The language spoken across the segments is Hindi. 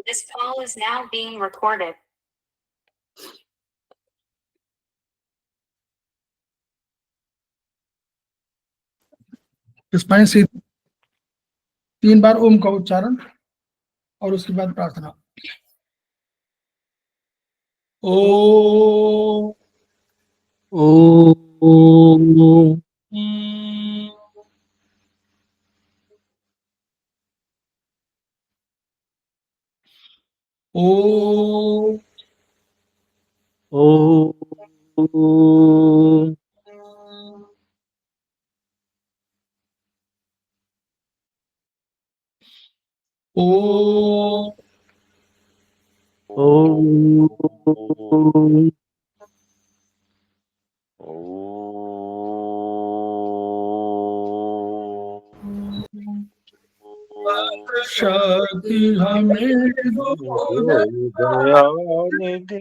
This call is now being recorded. Spine से 3 बार ओम का उच्चारण और उसके बाद प्रार्थना। ओ ओ ओ शक्ति हमें दो दया निधि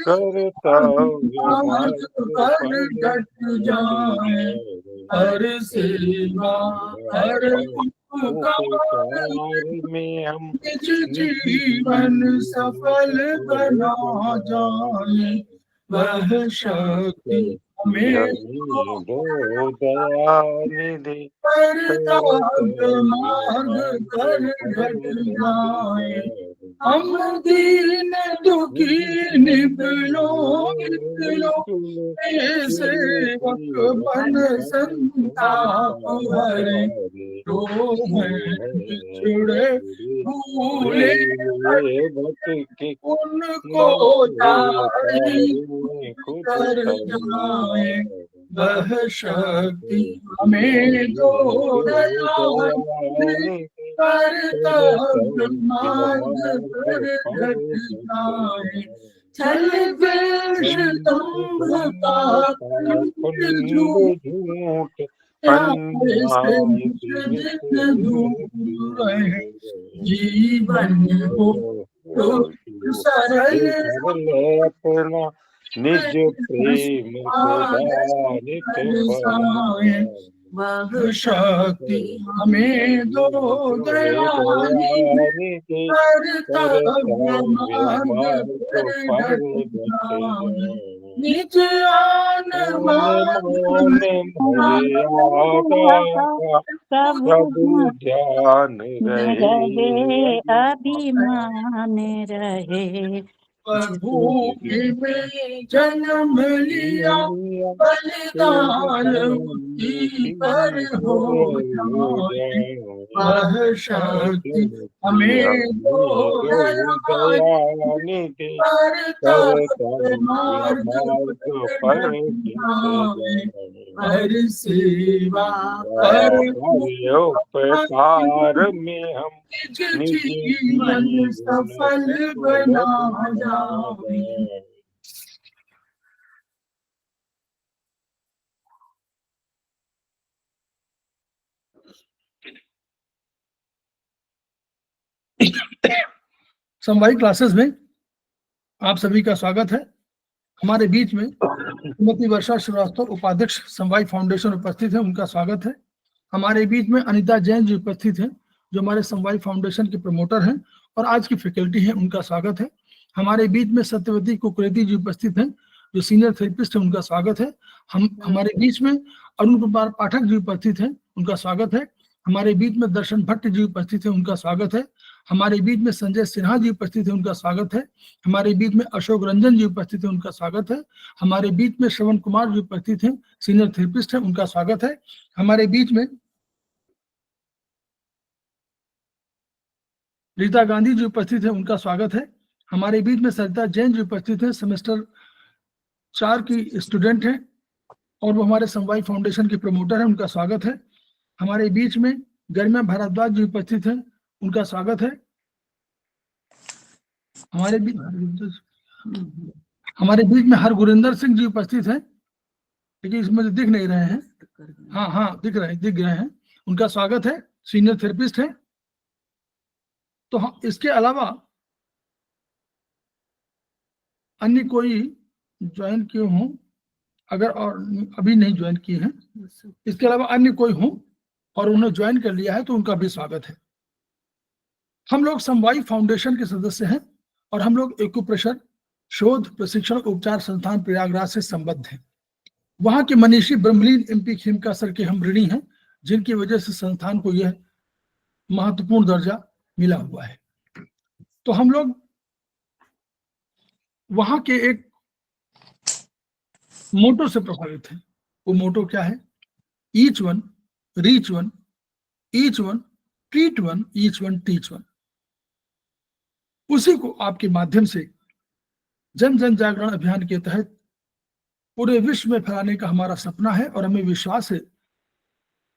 करता पर घट जाए हर सेवा हर उपकार में हम निज जीवन सफल बना जाए वह शक्ति हमें दो दया निधि मार्ग कर घट जाए हम दीन दुखी निकलो सेवक बन संताप हरे छुड़े भूले उनको कर जाए वह शक्ति हमें दो कर्तव्य मार्ग पर घट जाए छल द्वेष दंभ पाप झूठ दूर है जीवन हो सरल अपना निज प्रेम वह शक्ति हमें दो दया कर्तव्य मार्ग पर निज आन प्रभु ध्यान रहे अभिमान रहे भूमि में जन्म लिया बलिदान पर हो जाए वह शक्ति हमें दो मार्ग हर सेवा उपकार में हम जीवन सफल बना जाए। समवायिक क्लासेस में आप सभी का स्वागत है। हमारे बीच में श्रीमती वर्षा श्रीवास्तव उपाध्यक्ष समवायिक फाउंडेशन उपस्थित है, उनका स्वागत है। हमारे बीच में अनिता जैन जी उपस्थित हैं जो हमारे समवायिक फाउंडेशन के प्रमोटर हैं और आज की फैकल्टी है, उनका स्वागत है। हमारे बीच में सत्यवती कुकरेती जी उपस्थित हैं जो सीनियर थेरेपिस्ट है, उनका स्वागत है। हमारे बीच में अरुण कुमार पाठक जी उपस्थित हैं, उनका स्वागत है। हमारे बीच में दर्शन भट्ट जी उपस्थित है, उनका स्वागत है। हमारे बीच में संजय सिन्हा जी उपस्थित है, उनका स्वागत है। हमारे बीच में अशोक रंजन जी उपस्थित है, उनका स्वागत है। हमारे बीच में श्रवण कुमार जी उपस्थित हैं, सीनियर थेरेपिस्ट है, उनका स्वागत है। हमारे बीच में रीता गांधी जी उपस्थित है, उनका स्वागत है। हमारे बीच में सरिता जैन जी उपस्थित है, सेमेस्टर 4 की स्टूडेंट है और वो हमारे समवायिक फाउंडेशन के प्रमोटर है, उनका स्वागत है। हमारे बीच में गरिमा भारद्वाज जी उपस्थित है, उनका स्वागत है। हमारे बीच में हर गुरिंदर सिंह जी उपस्थित है, लेकिन इसमें दिख नहीं रहे हैं। हाँ दिख गए हैं, उनका स्वागत है, सीनियर थेरेपिस्ट है। तो हाँ, इसके अलावा अन्य कोई ज्वाइन किए हों अगर और अभी नहीं ज्वाइन किए हैं, इसके अलावा अन्य कोई हों और उन्हें ज्वाइन कर लिया है तो उनका भी स्वागत है। हम लोग समवाई फाउंडेशन के सदस्य हैं और हम लोग एक्यूप्रेशर शोध प्रशिक्षण उपचार संस्थान प्रयागराज से संबद्ध हैं। वहां के मनीषी ब्रह्मलीन एमपी खेमका सर के हम ऋणी हैं, जिनकी वजह से संस्थान को यह महत्वपूर्ण दर्जा मिला हुआ है। तो हम लोग वहां के एक मोटो से प्रभावित हैं। वो मोटो क्या है? Each one reach one, each one treat one, each one teach one. उसी को आपके माध्यम से जन जन जागरण अभियान के तहत पूरे विश्व में फैलाने का हमारा सपना है और हमें विश्वास है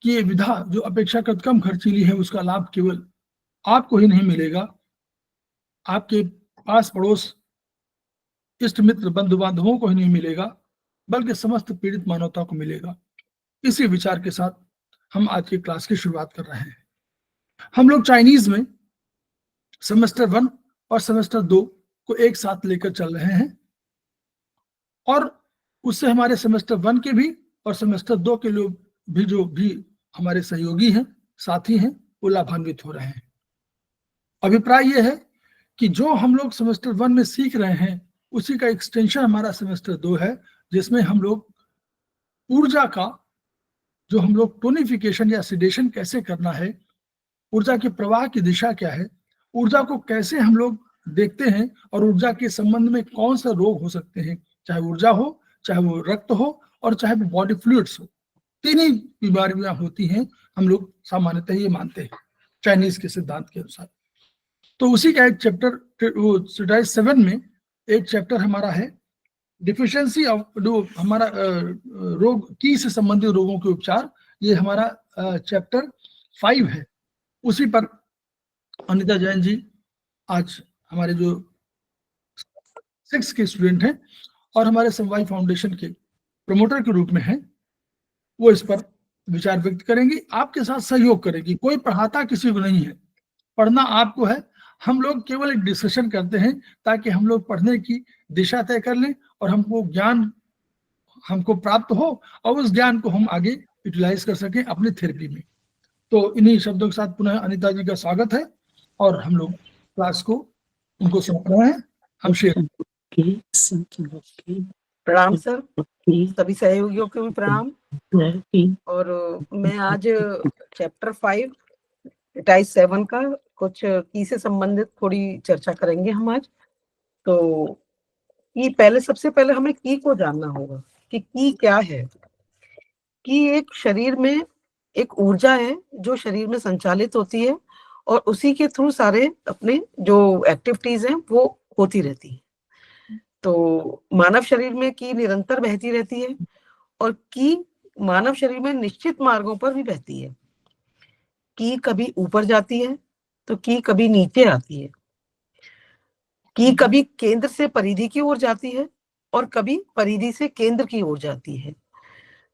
कि ये विधा जो अपेक्षाकृत कम खर्चीली है, उसका लाभ केवल आपको ही नहीं मिलेगा, आपके आस पड़ोस इष्ट मित्र बंधु बांधवों को ही नहीं मिलेगा, बल्कि समस्त पीड़ित मानवता को मिलेगा। इसी विचार के साथ हम आज की क्लास की शुरुआत कर रहे हैं। हम लोग चाइनीज में सेमेस्टर 1 और सेमेस्टर 2 को एक साथ लेकर चल रहे हैं और उससे हमारे सेमेस्टर 1 के भी और सेमेस्टर 2 के लोग भी जो भी हमारे सहयोगी हैं, साथी हैं, वो लाभान्वित हो रहे हैं। अभिप्राय यह है कि जो हम लोग सेमेस्टर 1 में सीख रहे हैं उसी का एक्सटेंशन हमारा सेमेस्टर 2 है, जिसमें हम लोग ऊर्जा का जो हम लोग टोनिफिकेशन या सिडेशन कैसे करना है, ऊर्जा के प्रवाह की दिशा क्या है, ऊर्जा को कैसे हम लोग देखते हैं और ऊर्जा के संबंध में कौन सा रोग हो सकते हैं, चाहे ऊर्जा हो, चाहे वो रक्त हो और चाहे वो बॉडी फ्लूइड्स हो। तीन ही बीमारियां होती हैं, हम लोग सामान्यतः ये मानते हैं चाइनीज के सिद्धांत के अनुसार। तो उसी का एक चैप्टर वो 7 में एक चैप्टर हमारा है डिफिशियंसी ऑफ जो हमारा रोग की से संबंधित रोगों के उपचार। ये हमारा चैप्टर 5 है। उसी पर अनिता जैन जी आज हमारे जो 6 के स्टूडेंट हैं और हमारे समवाई फाउंडेशन के प्रमोटर के रूप में हैं, वो इस पर विचार व्यक्त करेंगी, आपके साथ सहयोग करेंगी। कोई पढ़ाता किसी को नहीं है, पढ़ना आपको है। हम लोग केवल एक डिस्कशन करते हैं ताकि हम लोग पढ़ने की दिशा तय कर लें और हमको ज्ञान हमको प्राप्त हो और उस ज्ञान को हम आगे यूटिलाइज कर सकें अपनी थेरेपी में। तो इन्हीं शब्दों के साथ पुनः अनिता जी का स्वागत है और हम लोग क्लास को उनको सौंप रहे हैं। हम शेयर प्रणाम सर, सभी सहयोगियों को भी प्रणाम। और मैं आज चैप्टर 5 टाइप 7 का कुछ की से संबंधित थोड़ी चर्चा करेंगे हम आज। तो ये सबसे पहले हमें की को जानना होगा कि की क्या है। की एक शरीर में एक ऊर्जा है जो शरीर में संचालित होती है और उसी के थ्रू सारे अपने जो एक्टिविटीज हैं वो होती रहती है। तो मानव शरीर में की निरंतर बहती रहती है और की मानव शरीर में निश्चित मार्गों पर भी बहती है। की कभी ऊपर जाती है तो की कभी नीचे आती है। की कभी केंद्र से परिधि की ओर जाती है और कभी परिधि से केंद्र की ओर जाती है।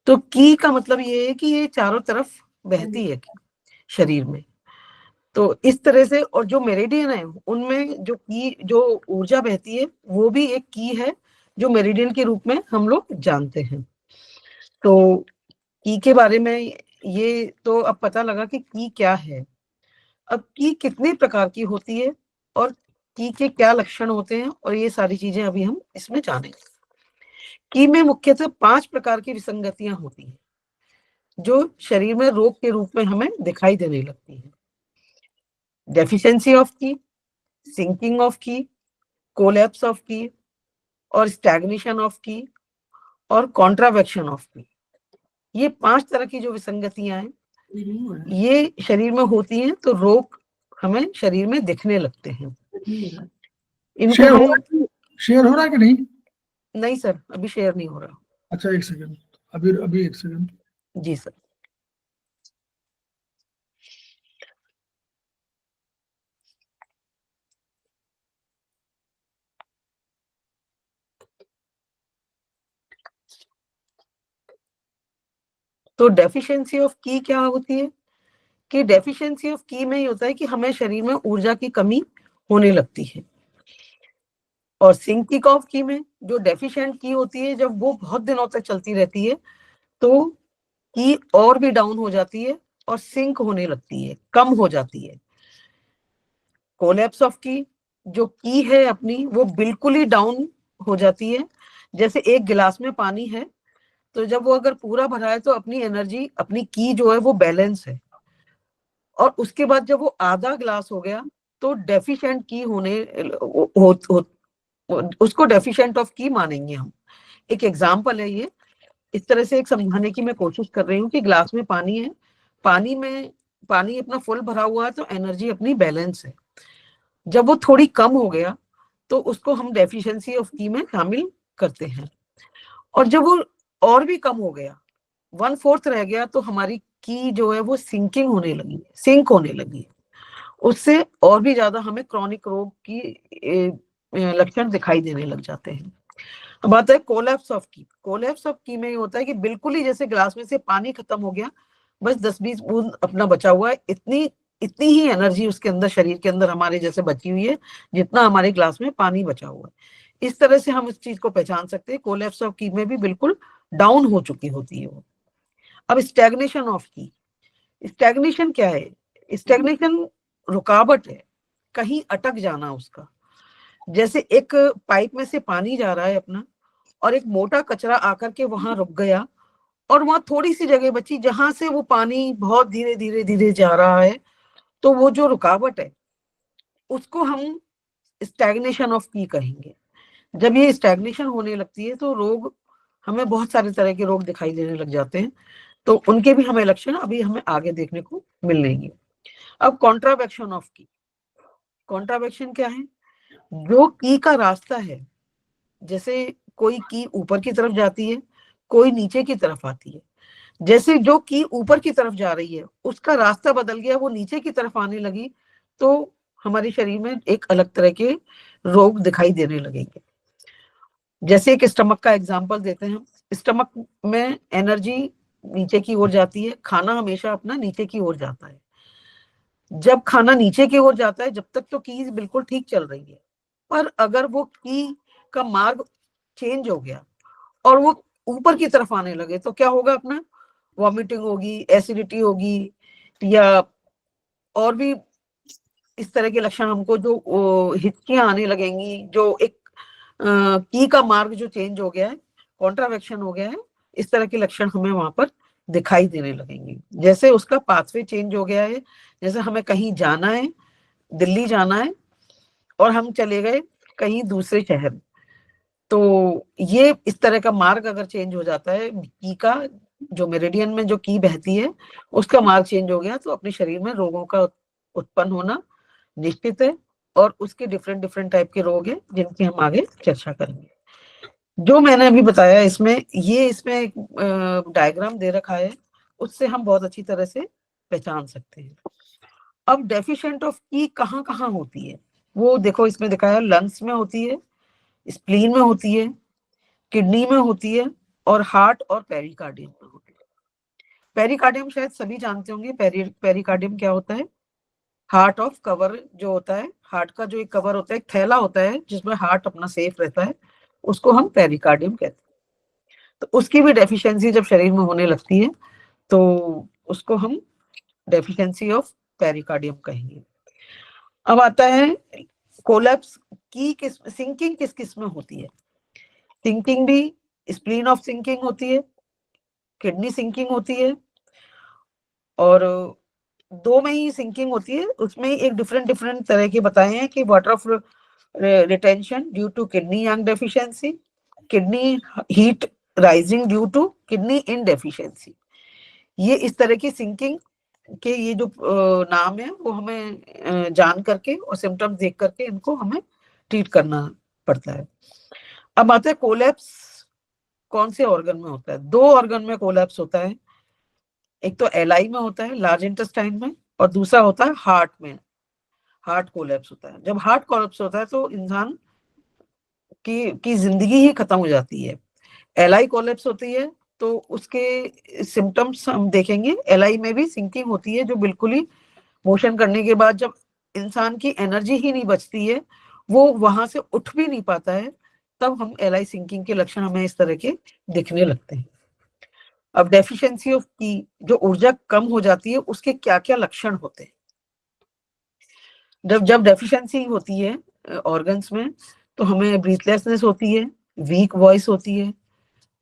तो की का मतलब ये है कि ये चारों तरफ बहती है शरीर में। तो इस तरह से, और जो मेरिडियन है उनमें जो ऊर्जा बहती है वो भी एक की है जो मेरिडियन के रूप में हम लोग जानते हैं। तो की के बारे में ये तो अब पता लगा कि की क्या है। अब की कितने प्रकार की होती है और की के क्या लक्षण होते हैं और ये सारी चीजें अभी हम इसमें जानेंगे। की में मुख्यतः 5 प्रकार की विसंगतियां होती हैं जो शरीर में रोग के रूप में हमें दिखाई देने लगती है। डेफिशिएंसी ऑफ की, सिंकिंग ऑफ की, कोलैप्स ऑफ की और स्टैग्नेशन ऑफ की और कॉन्ट्रावेक्शन ऑफ की। ये 5 तरह की जो विसंगतियां हैं ये शरीर में होती हैं तो रोग हमें शरीर में दिखने लगते हैं। शेयर हो रहा है कि नहीं? नहीं सर, अभी शेयर नहीं हो रहा। अच्छा, एक सेकंड, अभी एक सेकंड। जी सर। तो डेफिशिएंसी ऑफ की क्या होती है कि डेफिशिएंसी ऑफ की में ये होता है कि हमें शरीर में ऊर्जा की कमी होने लगती है। और सिंकिंग ऑफ की में जो डेफिशिएंट की होती है जब वो बहुत दिनों तक चलती रहती है तो की और भी डाउन हो जाती है और सिंक होने लगती है, कम हो जाती है। कोलैप्स ऑफ की, जो की है अपनी वो बिल्कुल ही डाउन हो जाती है। जैसे एक गिलास में पानी है, तो जब वो अगर पूरा भरा है तो अपनी एनर्जी, अपनी की जो है वो बैलेंस है, और उसके बाद जब वो आधा ग्लास हो गया तो डेफिशिएंट की होने उसको डेफिशिएंट ऑफ की मानेंगे हम। एक एग्जांपल है ये, इस तरह से एक समझाने की मैं कोशिश कर रही हूँ कि ग्लास में पानी है, पानी अपना फुल भरा हुआ है तो एनर्जी अपनी बैलेंस है। जब वो थोड़ी कम हो गया तो उसको हम डेफिशिएंसी ऑफ की में शामिल करते हैं, और जब वो और भी कम हो गया, 1/4 रह गया, तो हमारी की जो है वो सिंक होने लगी। उससे और भी ज्यादा हमें क्रॉनिक रोग की लक्षण दिखाई देने लग जाते हैं। अब आता है कोलैप्स ऑफ की। कोलैप्स ऑफ की में ये होता है कि बिल्कुल ही जैसे ग्लास में से पानी खत्म हो गया, बस 10-20 बूंद अपना बचा हुआ है, इतनी ही एनर्जी उसके अंदर, शरीर के अंदर हमारे जैसे बची हुई है जितना हमारे ग्लास में पानी बचा हुआ है। इस तरह से हम इस चीज को पहचान सकते हैं। कोलैप्स ऑफ की में भी बिल्कुल डाउन हो चुकी होती है वो। अब स्टैग्नेशन ऑफ की। स्टैग्नेशन क्या है? स्टैग्नेशन रुकावट है, कहीं अटक जाना उसका। जैसे एक पाइप में से पानी जा रहा है अपना, और एक मोटा कचरा आकर के वहां रुक गया, और वहां थोड़ी सी जगह बची जहां से वो पानी बहुत धीरे धीरे धीरे जा रहा है, तो वो जो रुकावट है उसको हम स्टैग्नेशन ऑफ की कहेंगे। जब ये स्टैग्नेशन होने लगती है तो रोग, हमें बहुत सारे तरह के रोग दिखाई देने लग जाते हैं, तो उनके भी हमें लक्षण अभी हमें आगे देखने को मिलेंगे। अब कॉन्ट्रावेक्शन ऑफ की। कॉन्ट्रावेक्शन क्या है? जो की का रास्ता है, जैसे कोई की ऊपर की तरफ जाती है, कोई नीचे की तरफ आती है। जैसे जो की ऊपर की तरफ जा रही है उसका रास्ता बदल गया, वो नीचे की तरफ आने लगी, तो हमारे शरीर में एक अलग तरह के रोग दिखाई देने लगेंगे। जैसे एक स्टमक का एग्जांपल देते हैं हम। स्टमक में एनर्जी नीचे की ओर जाती है, खाना हमेशा अपना नीचे की ओर जाता है। जब खाना नीचे की ओर जाता है, जब तक तो की बिल्कुल ठीक चल रही है, पर अगर वो की का मार्ग चेंज हो गया और वो ऊपर की तरफ आने लगे, तो क्या होगा? अपना वॉमिटिंग होगी, एसिडिटी होगी, या और भी इस तरह के लक्षण हमको, जो हिचकियां आने लगेंगी। जो एक की का मार्ग जो चेंज हो गया है, कॉन्ट्रावेक्शन हो गया है, इस तरह के लक्षण हमें वहां पर दिखाई देने लगेंगे। जैसे उसका पाथवे चेंज हो गया है, जैसे हमें कहीं जाना है, दिल्ली जाना है, और हम चले गए कहीं दूसरे शहर, तो ये इस तरह का मार्ग अगर चेंज हो जाता है, की का जो मेरिडियन में जो की बहती है उसका मार्ग चेंज हो गया, तो अपने शरीर में रोगों का उत्पन्न होना निश्चित है। और उसके डिफरेंट डिफरेंट टाइप के रोग हैं जिनकी हम आगे चर्चा करेंगे। जो मैंने अभी बताया, इसमें एक डायग्राम दे रखा है, उससे हम बहुत अच्छी तरह से पहचान सकते हैं। अब डेफिशिएंट ऑफ की कहाँ कहाँ होती है वो देखो, इसमें दिखाया लंग्स में होती है, स्प्लीन में होती है, किडनी में होती है, और हार्ट और पेरिकार्डियम में होती है। पेरिकार्डियम शायद सभी जानते होंगे। पेरिकार्डियम क्या होता है? हार्ट ऑफ कवर जो होता है, हार्ट का जो एक कवर होता है, एक थैला होता है जिसमें हार्ट अपना सेफ रहता है, उसको हम पेरिकार्डियम कहते हैं। तो उसकी भी डेफिशिएंसी जब शरीर में होने लगती है तो उसको हम डेफिशिएंसी ऑफ पेरिकार्डियम कहेंगे। अब आता है कोलैप्स की सिंकिंग किस किस में होती है? सिंकिंग भी स्प्लीन ऑफ सिंकिंग होती है, किडनी सिंकिंग होती है, और दो में ही सिंकिंग होती है। उसमें एक डिफरेंट डिफरेंट तरह के बताए हैं कि water of retention due to kidney yang deficiency, kidney heat rising due to kidney in deficiency. ये इस तरह की सिंकिंग के ये जो नाम है वो हमें जान करके और सिम्टम्स देख करके इनको हमें ट्रीट करना पड़ता है। अब आता है कोलैप्स कौन से ऑर्गन में होता है? दो ऑर्गन में कोलैप्स होता है। एक तो एलआई में होता है, लार्ज इंटेस्टाइन में, और दूसरा होता है हार्ट में। हार्ट कोलैप्स होता है। जब हार्ट कोलैप्स होता है तो इंसान की जिंदगी ही खत्म हो जाती है। एलआई कोलैप्स होती है तो उसके सिम्टम्स हम देखेंगे। एलआई में भी सिंकिंग होती है, जो बिल्कुल ही मोशन करने के बाद जब इंसान की एनर्जी ही नहीं बचती है, वो वहां से उठ भी नहीं पाता है, तब हम एलआई सिंकिंग के लक्षण हमें इस तरह के दिखने लगते हैं। अब डेफिशिएंसी ऑफ की, जो ऊर्जा कम हो जाती है, उसके क्या क्या लक्षण होते हैं? जब डेफिशिएंसी होती है ऑर्गन्स में, तो हमें ब्रीथलेसनेस होती है, वीक वॉइस होती है,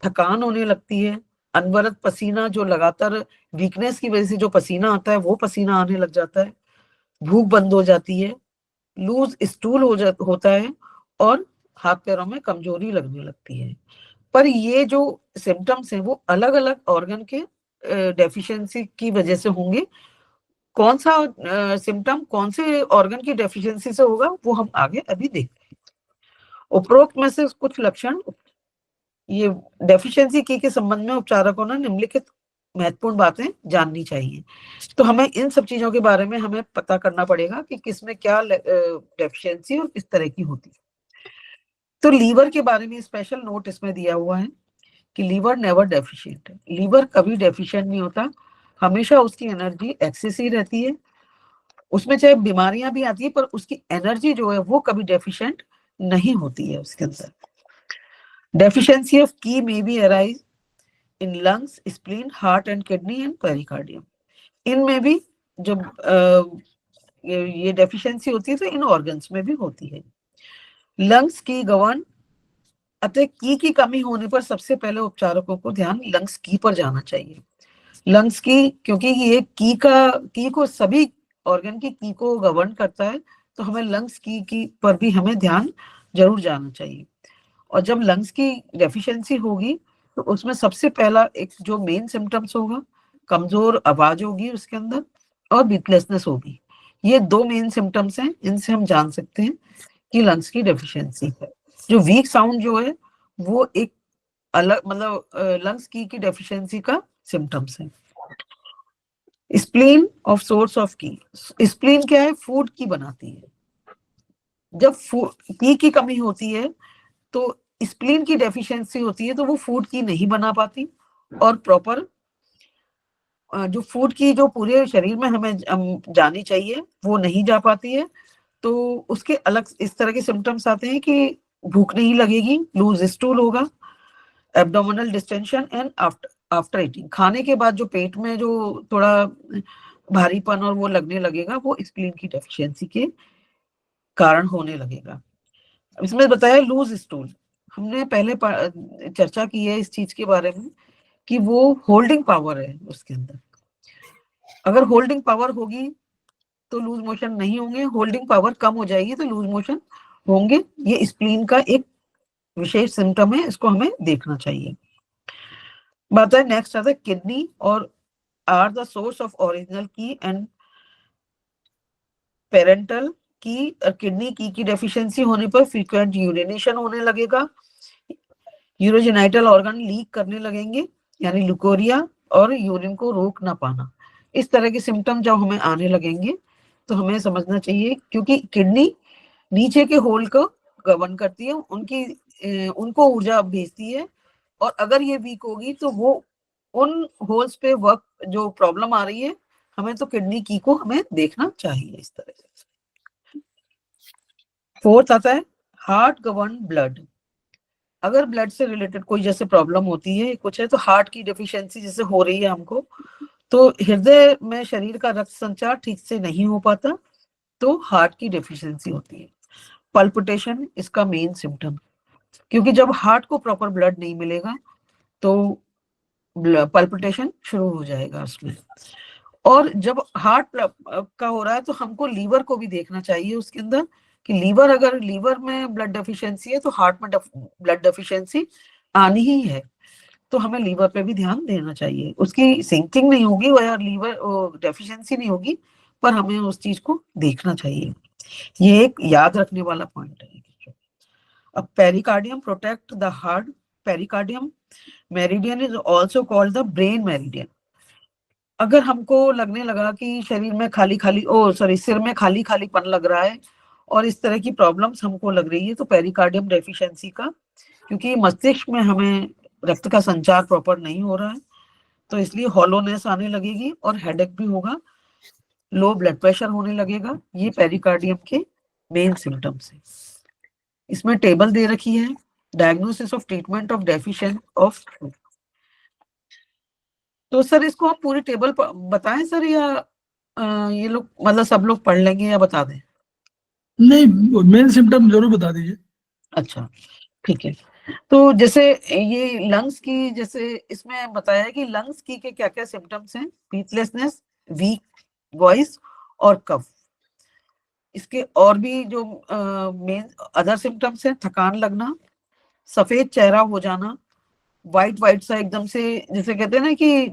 थकान होने लगती है, अनवरत पसीना, जो लगातार वीकनेस की वजह से जो पसीना आता है वो पसीना आने लग जाता है, भूख बंद हो जाती है, लूज स्टूल होता है, और हाथ पैरों में कमजोरी लगने लगती है। पर ये जो सिम्टम्स हैं वो अलग अलग ऑर्गन के डेफिशिएंसी की वजह से होंगे। कौन सा सिम्टम कौन से ऑर्गन की डेफिशिएंसी से होगा वो हम आगे अभी देखते हैं। उपरोक्त में से कुछ लक्षण, ये डेफिशिएंसी की के संबंध में उपचारकों ने निम्नलिखित महत्वपूर्ण बातें जाननी चाहिए। तो हमें इन सब चीजों के बारे में हमें पता करना पड़ेगा कि किसमें क्या डेफिशिएंसी और किस तरह की होती है। तो लीवर के बारे में स्पेशल नोट इसमें दिया हुआ है कि लीवर नेवर डेफिशिएंट है, लीवर कभी डेफिशिएंट नहीं होता, हमेशा उसकी एनर्जी एक्सेस ही रहती है। उसमें चाहे बीमारियां भी आती है पर उसकी एनर्जी जो है वो कभी डेफिशिएंट नहीं होती है उसके अंदर। डेफिशिएंसी ऑफ की may be arise in lungs, spleen, heart and kidney and pericardium. इनमें भी जो ये डेफिशिएंसी होती है तो इन ऑर्गन्स में भी होती है। लंग्स की गवर्न, अतः की कमी होने पर सबसे पहले उपचारकों को ध्यान लंग्स की पर जाना चाहिए। लंग्स की, क्योंकि ये की को सभी ऑर्गन की को गवर्न करता है, तो हमें लंग्स की पर भी हमें ध्यान जरूर जाना चाहिए। और जब लंग्स की डेफिशिएंसी होगी तो उसमें सबसे पहला एक जो मेन सिम्टम्स होगा, कमजोर आवाज होगी उसके अंदर और ब्रीथलेसनेस होगी। ये दो मेन सिम्टम्स हैं, इनसे हम जान सकते हैं कि लंग्स की डेफिशिएंसी है। जो वीक साउंड जो है वो एक अलग, मतलब लंग्स की डेफिशिएंसी का सिम्टम्स है। स्प्लीन ऑफ सोर्स ऑफ की, स्प्लीन क्या है, फूड की बनाती है। जब की कमी होती है तो स्प्लीन की डेफिशिएंसी होती है, तो वो फूड की नहीं बना पाती और प्रॉपर जो फूड की जो पूरे शरीर में हमें जानी चाहिए वो नहीं जा पाती है। तो उसके अलग इस तरह के सिम्टम्स आते हैं कि भूख नहीं लगेगी, लूज स्टूल होगा, abdominal distension and after eating, खाने के बाद जो पेट में जो थोड़ा भारीपन और वो लगने लगेगा वो स्प्लीन की डेफिशिएंसी के कारण होने लगेगा। इसमें बताया लूज स्टूल, हमने पहले चर्चा की है इस चीज के बारे में कि वो होल्डिंग पावर है उसके अंदर। अगर होल्डिंग पावर होगी तो लूज मोशन नहीं होंगे, होल्डिंग पावर कम हो जाएगी तो लूज मोशन होंगे। ये स्प्लीन का एक विशेष सिम्टम है, इसको हमें देखना चाहिए। बात है नेक्स्ट आता है किडनी और are the source of original qi and parental qi. Kidney की डेफिशिएंसी होने पर फ्रीक्वेंट यूरिनेशन होने लगेगा, यूरोजेनाइटल ऑर्गन लीक करने लगेंगे यानी लुकोरिया, और यूरिन को रोक ना पाना। इस तरह के सिम्टम जब हमें आने लगेंगे तो हमें समझना चाहिए, क्योंकि किडनी नीचे के होल को गवर्न करती है, उनको ऊर्जा भेजती है, और अगर ये वीक होगी तो वो उन होल्स पे वर्क, जो प्रॉब्लम आ रही है हमें, तो किडनी की को हमें देखना चाहिए इस तरह से। फोर्थ आता है हार्ट गवर्न ब्लड। अगर ब्लड से रिलेटेड कोई जैसे प्रॉब्लम होती है कुछ है, तो हार्ट की डेफिशिएंसी जैसे हो रही है हमको, तो हृदय में शरीर का रक्त संचार ठीक से नहीं हो पाता, तो हार्ट की डेफिशिएंसी होती है। पल्पिटेशन इसका मेन सिम्टम, क्योंकि जब हार्ट को प्रॉपर ब्लड नहीं मिलेगा तो पल्पिटेशन शुरू हो जाएगा उसमें। और जब हार्ट का हो रहा है तो हमको लीवर को भी देखना चाहिए उसके अंदर, कि लीवर, अगर लीवर में ब्लड डेफिशिएंसी है तो हार्ट में ब्लड डेफिशिएंसी आनी ही है, तो हमें लीवर पे भी ध्यान देना चाहिए। उसकी सिंकिंग नहीं होगी या लीवर डेफिशिएंसी नहीं होगी, पर हमें उस चीज को देखना चाहिए। ये एक याद रखने वाला पॉइंट है। अब pericardium protect the heart, pericardium meridian is also called the brain meridian. अगर हमको लगने लगा कि शरीर में सिर में खाली खालीपन लग रहा है और इस तरह की प्रॉब्लम्स हमको लग रही है, तो पेरिकार्डियम डेफिशिएंसी का, क्योंकि मस्तिष्क में हमें रक्त का संचार प्रॉपर नहीं हो रहा है, तो इसलिए हॉलोनेस आने लगेगी और हेडेक भी होगा, लो ब्लड प्रेशर होने लगेगा। ये पेरिकार्डियम के मेन सिम्टम्स है। इसमें टेबल दे रखी है, diagnosis of treatment of deficient of. तो सर इसको हम पूरी टेबल बताएं सर, या ये लोग मतलब सब लोग पढ़ लेंगे, या बता दें? नहीं, मेन सिम्टम जरूर बता दीजिए। अच्छा, ठीक है। तो जैसे ये लंग्स की, जैसे इसमें बताया है कि लंग्स की के क्या क्या सिम्टम्स हैं, ब्रीथलेसनेस, वीक वॉइस और कफ। इसके और भी जो मेन अदर सिम्टम्स हैं, थकान लगना, सफेड चेहरा हो जाना, वाइट वाइट सा एकदम से, जैसे कहते हैं ना कि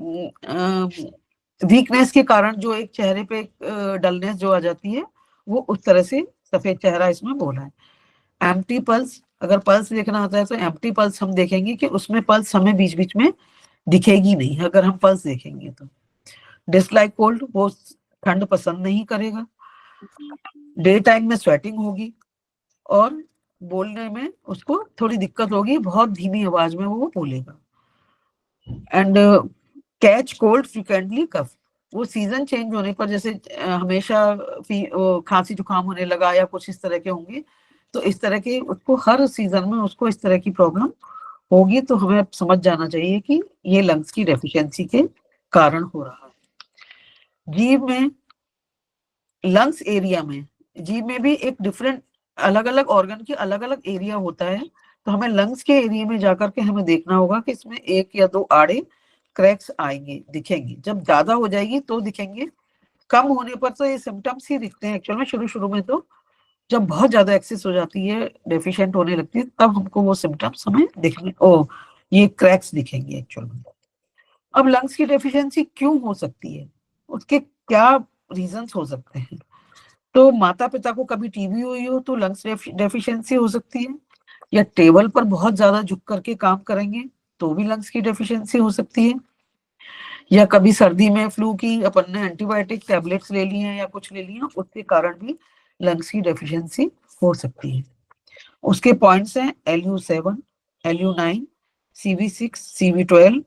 वीकनेस के कारण जो एक चेहरे पे डलनेस जो आ जाती है, वो उस तरह से सफेद चेहरा इसमें बोला है। एम्प्टी पल्स, अगर पल्स देखना आता है तो एम्प्टी पल्स हम देखेंगे कि उसमें पल्स हमें बीच बीच में दिखेगी नहीं अगर हम पल्स देखेंगे तो। डिसलाइक कोल्ड, वो ठंड पसंद नहीं करेगा। डे टाइम में स्वेटिंग होगी और बोलने में उसको थोड़ी दिक्कत होगी, बहुत धीमी आवाज में वो बोलेगा। एंड कैच कोल्ड फ्रिक्वेंटली कफ, वो सीजन चेंज होने पर जैसे हमेशा खांसी जुकाम होने लगा या कुछ इस तरह के होंगे, तो इस तरह के उसको हर सीजन में उसको इस तरह की प्रॉब्लम होगी, तो हमें समझ जाना चाहिए कि ये लंग्स की डेफिशिएंसी के कारण हो रहा है। जीभ में, लंग्स एरिया में, जीभ में भी एक डिफरेंट, अलग अलग ऑर्गन की अलग अलग एरिया होता है, तो हमें लंग्स के एरिया में जाकर के हमें देखना होगा कि इसमें एक या दो आड़े क्रैक्स आएंगे, दिखेंगे। जब ज्यादा हो जाएगी तो दिखेंगे, कम होने पर तो ये सिम्टम्स ही दिखते हैं एक्चुअल में शुरू शुरू में। तो जब बहुत ज्यादा एक्सेस हो जाती है, डेफिशिएंट होने लगती है, तब हमको वो सिम्टम्स हमें दिखने, ये क्रैक्स दिखेंगे एक्चुअल में। अब लंग्स की डेफिशिएंसी क्यों हो सकती है, उसके क्या रीजंस हो सकते हैं? तो माता पिता को कभी टीबी हुई हो तो लंग्स डेफिशिएंसी हो सकती है, या टेबल पर बहुत ज्यादा झुक करके काम करेंगे तो भी लंग्स की डेफिशिएंसी हो सकती है, या कभी सर्दी में फ्लू की अपन ने एंटीबायोटिक टैबलेट्स ले ली हैं या कुछ ले लिया, उसके कारण भी लंग्स की डेफिशिएंसी हो सकती है। उसके पॉइंट्स हैं LU7, LU9, CV6, CV12,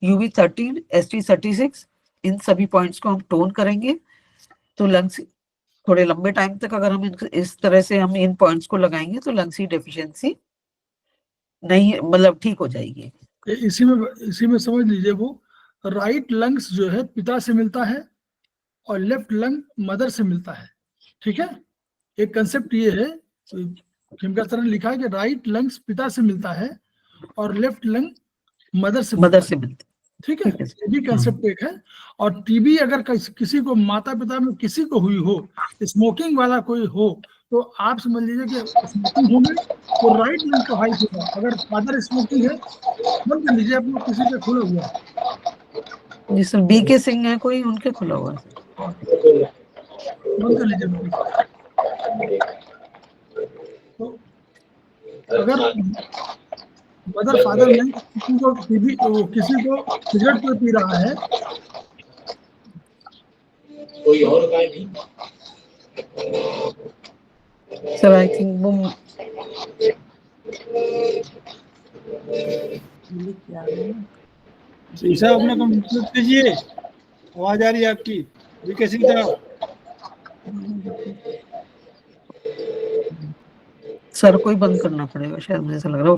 UV13, ST36। इन सभी पॉइंट्स को हम टोन करेंगे तो लंग्स थोड़े लंबे टाइम तक अगर हम इस तरह से हम इन पॉइंट्स को लगाएंगे तो लंग्स की डेफिशिएंसी नहीं, मतलब ठीक हो जाएगी। इसी में समझ लीजिए, वो राइट लंग्स जो है पिता से मिलता है और लेफ्ट लंग मदर से मिलता है। ठीक है, एक कंसेप्ट ये है, खिमकर सर ने लिखा है कि राइट लंग्स पिता से मिलता है और लेफ्ट लंग मदर से मिलती। ठीक है, ये भी कंसेप्ट एक है। और टीबी अगर किसी को माता पिता में किसी को हुई हो, स्मोकिंग वाला कोई हो, तो आप समझ लीजिए कि स्मोकिंग होने तो राइट लंग का हाइट होगा। अगर फादर स्मोकिंग है, बंद कर लीजिए, आप लोग किसी का खुला हुआ है, जिस BK सिंह है कोई, उनके खुला हुआ है, बंद कर लीजिए। तो अगर मदर फादर में किसी को टीबी, किसी को सिगरेट कोई पी रहा है, कोई और उपाय नहीं सर? आई थिंक वो शीशा अपना कंप्लीट कीजिए, आवाज आ रही है आपकी BK सिंह साहब। सर को ही बंद करना पड़ेगा शायद, मुझे ऐसा लग रहा है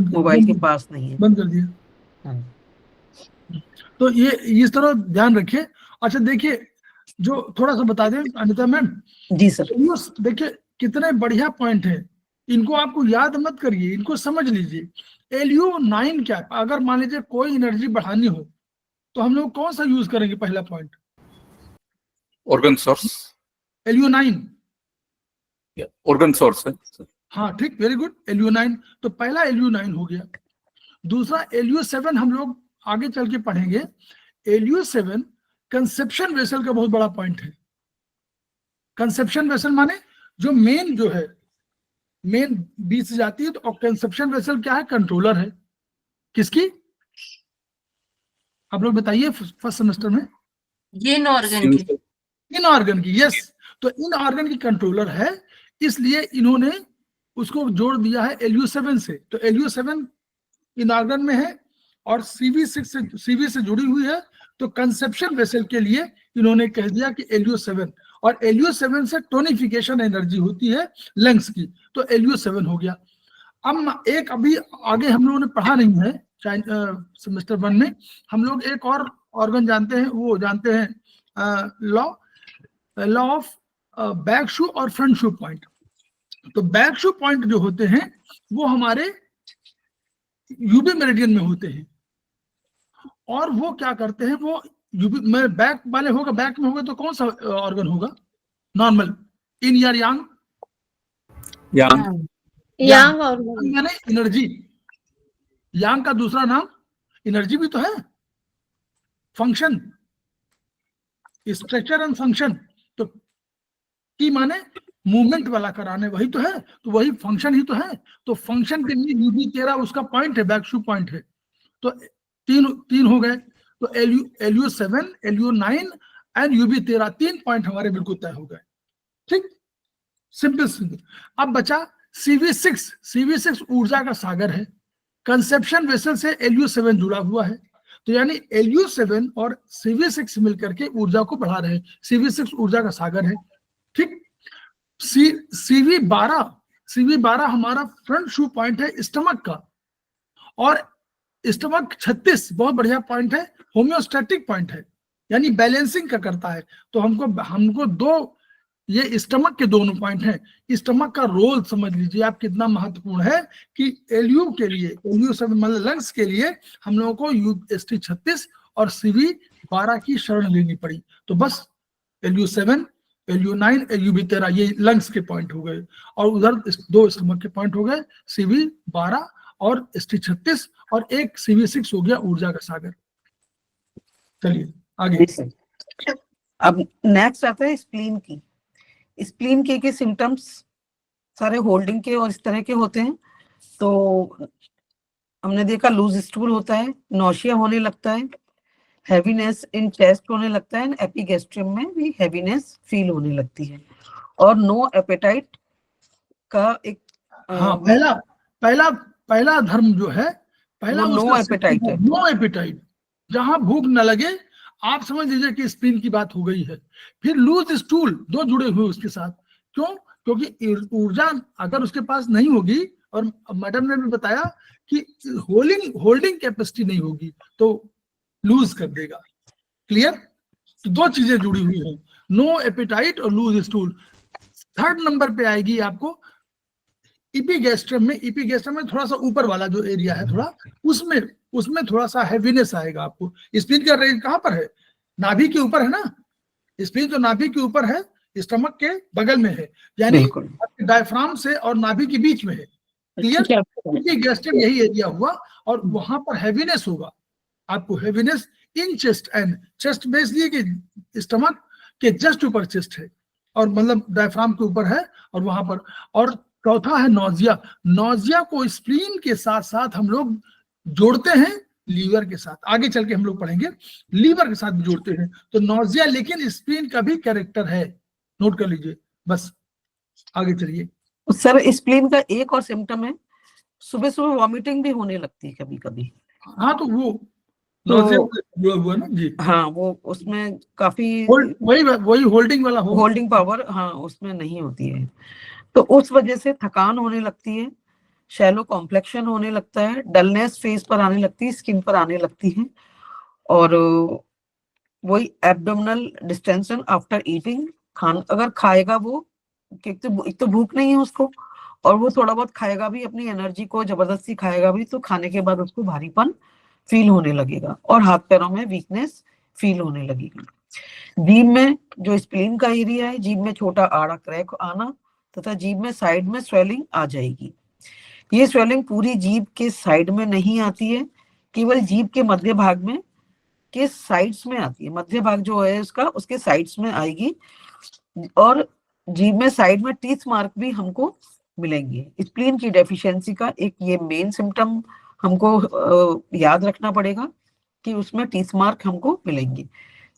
मोबाइल के पास नहीं है। बंद कर दिया। तो ये इस तरह ध्यान रखिए। अच्छा देखिए, जो थोड़ा सा बता दें अनिता मैम। जी सर। देखिए कितने बढ़िया पॉइंट है, इनको आपको याद मत करिए, इनको समझ लीजिए। LU9 क्या है? अगर मान लीजिए कोई एनर्जी बढ़ानी हो तो हम लोग कौन सा यूज करेंगे? पहला point organ source, LU9, organ source है। हाँ ठीक, वेरी गुड, LU9। तो पहला LU9 हो गया। दूसरा LU7 हम लोग आगे चल के पढ़ेंगे। LU7 कंसेप्शन वेसल का बहुत बड़ा पॉइंट है। कंसेप्शन वेसल माने जो मेन जो है, मेन बीच से जाती है, तो कंसेप्शन वेसल क्या है? कंट्रोलर है। किसकी? आप लोग बताइए फर्स्ट सेमेस्टर में। इन ऑर्गन की, इन ऑर्गन की, यस। तो इन ऑर्गन की कंट्रोलर है, इसलिए इन्होंने उसको जोड़ दिया है LU7 से। तो LU7 इन ऑर्गन में है और CV से जुड़ी हुई है, तो कंसेप्शन वेसल के लिए इन्होंने कह दिया कि LU7। और LU7 से टोनिफिकेशन एनर्जी होती है लंग्स की, तो LU7 हो गया। अब एक अभी आगे हम लोगों ने पढ़ा नहीं है सेमेस्टर 1 में, हम लोग एक और ऑर्गन जानते हैं, वो जानते हैं लॉ ऑफ बैक शू और फ्रंट शू पॉइंट। तो बैक शू पॉइंट जो होते हैं वो हमारे यूबी मेरिडियन में होते हैं, और वो क्या करते हैं, वो यूबी में बैक वाले होगा, बैक में होगा तो कौन सा ऑर्गन होगा नॉर्मल, इन या यांग? यांग। यांग और यानी एनर्जी, यांग का दूसरा नाम एनर्जी भी तो है, फंक्शन, स्ट्रक्चर एंड फंक्शन। तो की माने मूवमेंट वाला कराने, वही तो है, तो वही फंक्शन ही तो है। तो फंक्शन के लिए यूबी 13 उसका पॉइंट है, बैक शू पॉइंट है। तो तीन हो गए, तो LU 7, LU 9 and UB 13, 3 point हमारे बिल्कुल तय हो गए। ठीक, सिंपल। अब बचा CV6। CV6 ऊर्जा का सागर है, कंसेप्शन वेसल से LU 7 जुड़ा हुआ है, तो यानी LU 7 और CV6 मिलकर के ऊर्जा को बढ़ा रहे हैं। CV6 ऊर्जा का सागर है। ठीक, CV12 हमारा फ्रंट शू पॉइंट है स्टमक का, और स्टमक 36 बहुत बढ़िया पॉइंट है, होम्योस्टैटिक पॉइंट है, यानी बैलेंसिंग का करता है। तो हमको दो ये स्टमक के दोनों पॉइंट हैं। स्टमक का रोल समझ लीजिए आप कितना महत्वपूर्ण है कि LU के लिए, LU 7 मतलब लंग्स के लिए हम लोगों को UST 36 और CV12 की शरण लेनी पड़ी। तो बस LU 7, LU 9, LUB 13 ये लंग्स के पॉइंट हो गए, और उधर दो स्टमक के पॉइंट हो गए, CV12 और ST 36, और एक CV6 हो गया ऊर्जा का सागर। चलिए आगे। अब नेक्स्ट आता है स्प्लीन की। स्प्लीन के सिम्टम्स सारे होल्डिंग के और इस तरह के होते हैं। तो हमने देखा लूज स्टूल होता है, नौशिया होने लगता है, हैवीनेस इन चेस्ट होने लगता है, एपिगैस्ट्रियम में भी हैवीनेस फील होने लगती है, और नो एपेटाइट का एक हाँ, पहला धर्म जो है, पहला नो एपेटाइट है। नो एपेटाइट, जहां भूख न लगे, आप समझ लीजिए कि स्प्लीन की बात हो गई है। फिर लूज स्टूल, दो जुड़े हुए उसके साथ, क्यों? क्योंकि ऊर्जा अगर उसके पास नहीं होगी, और मैडम ने भी बताया कि होल्डिंग कैपेसिटी नहीं होगी, तो लूज कर देगा। क्लियर? तो दो चीजें जुड़ी हुई हैं, नो एपेटाइट और लूज स्टूल। थर्ड नंबर पे आएगी आपको इपीगैस्ट्रम में थोड़ा सा ऊपर वाला जो एरिया है, थोड़ा उसमें थोड़ा सा हैवीनेस आएगा आपको। स्प्लीन का रेंज कहाँ पर है? नाभि के ऊपर है ना, स्प्लीन तो नाभि के ऊपर है, स्टमक के बगल में है, यानी डायफ्राम से और नाभि के बीच में है। क्लियर? इपीगैस्ट्रम यही एरिया हुआ, और वहां पर हैवीनेस होगा आपको, heaviness in chest and chest में, इसलिए कि स्टमक के जस्ट ऊपर चेस्ट है, और मतलब डायफ्राम के ऊपर है, और वहां पर। और चौथा है नौजिया। नौजिया को स्प्लीन के साथ साथ हम लोग जोड़ते हैं लीवर के साथ, आगे चल के हम लोग पढ़ेंगे, लीवर के साथ भी जोड़ते हैं। तो नौजिया लेकिन स्प्लीन का भी कैरेक्टर है, नोट कर लीजिए। बस आगे चलिए। सर स्प्लीन का एक और सिम्टम है, सुबह सुबह वॉमिटिंग भी होने लगती है कभी कभी। हाँ, तो वो नौजिया जुड़ा हुआ ना जी। हाँ, वो उसमें काफी वही होल्डिंग वाला हो, होल्डिंग पावर हाँ उसमें नहीं होती है, तो उस वजह से थकान होने लगती है, शैलो कॉम्प्लेक्शन होने लगता है, डलनेस फेस पर आने लगती है, स्किन पर आने लगती है, और वही एब्डोमिनल डिस्टेंशन आफ्टर ईटिंग। अगर खाएगा वो, एक तो भूख नहीं है उसको, और वो थोड़ा बहुत खाएगा भी, अपनी एनर्जी को जबरदस्ती खाएगा भी, तो खाने के बाद उसको भारीपन फील होने लगेगा, और हाथ पैरों में वीकनेस फील होने लगेगी। जीभ में जो स्प्लीन का एरिया है, जीभ में छोटा आड़ा क्रैक आना, तथा जीभ में साइड में स्वेलिंग आ जाएगी। ये स्वेलिंग पूरी जीभ के साइड में नहीं आती है, केवल जीभ के मध्य भाग में के साइड्स में आती है। मध्य भाग जो है उसका, उसके साइड्स में आएगी, और जीभ में साइड में टीथ मार्क भी हमको मिलेंगे। स्प्लीन की डेफिशिएंसी का एक ये मेन सिम्टम हमको याद रखना पड़ेगा कि उसमें टीथ मार्क हमको मिलेंगे।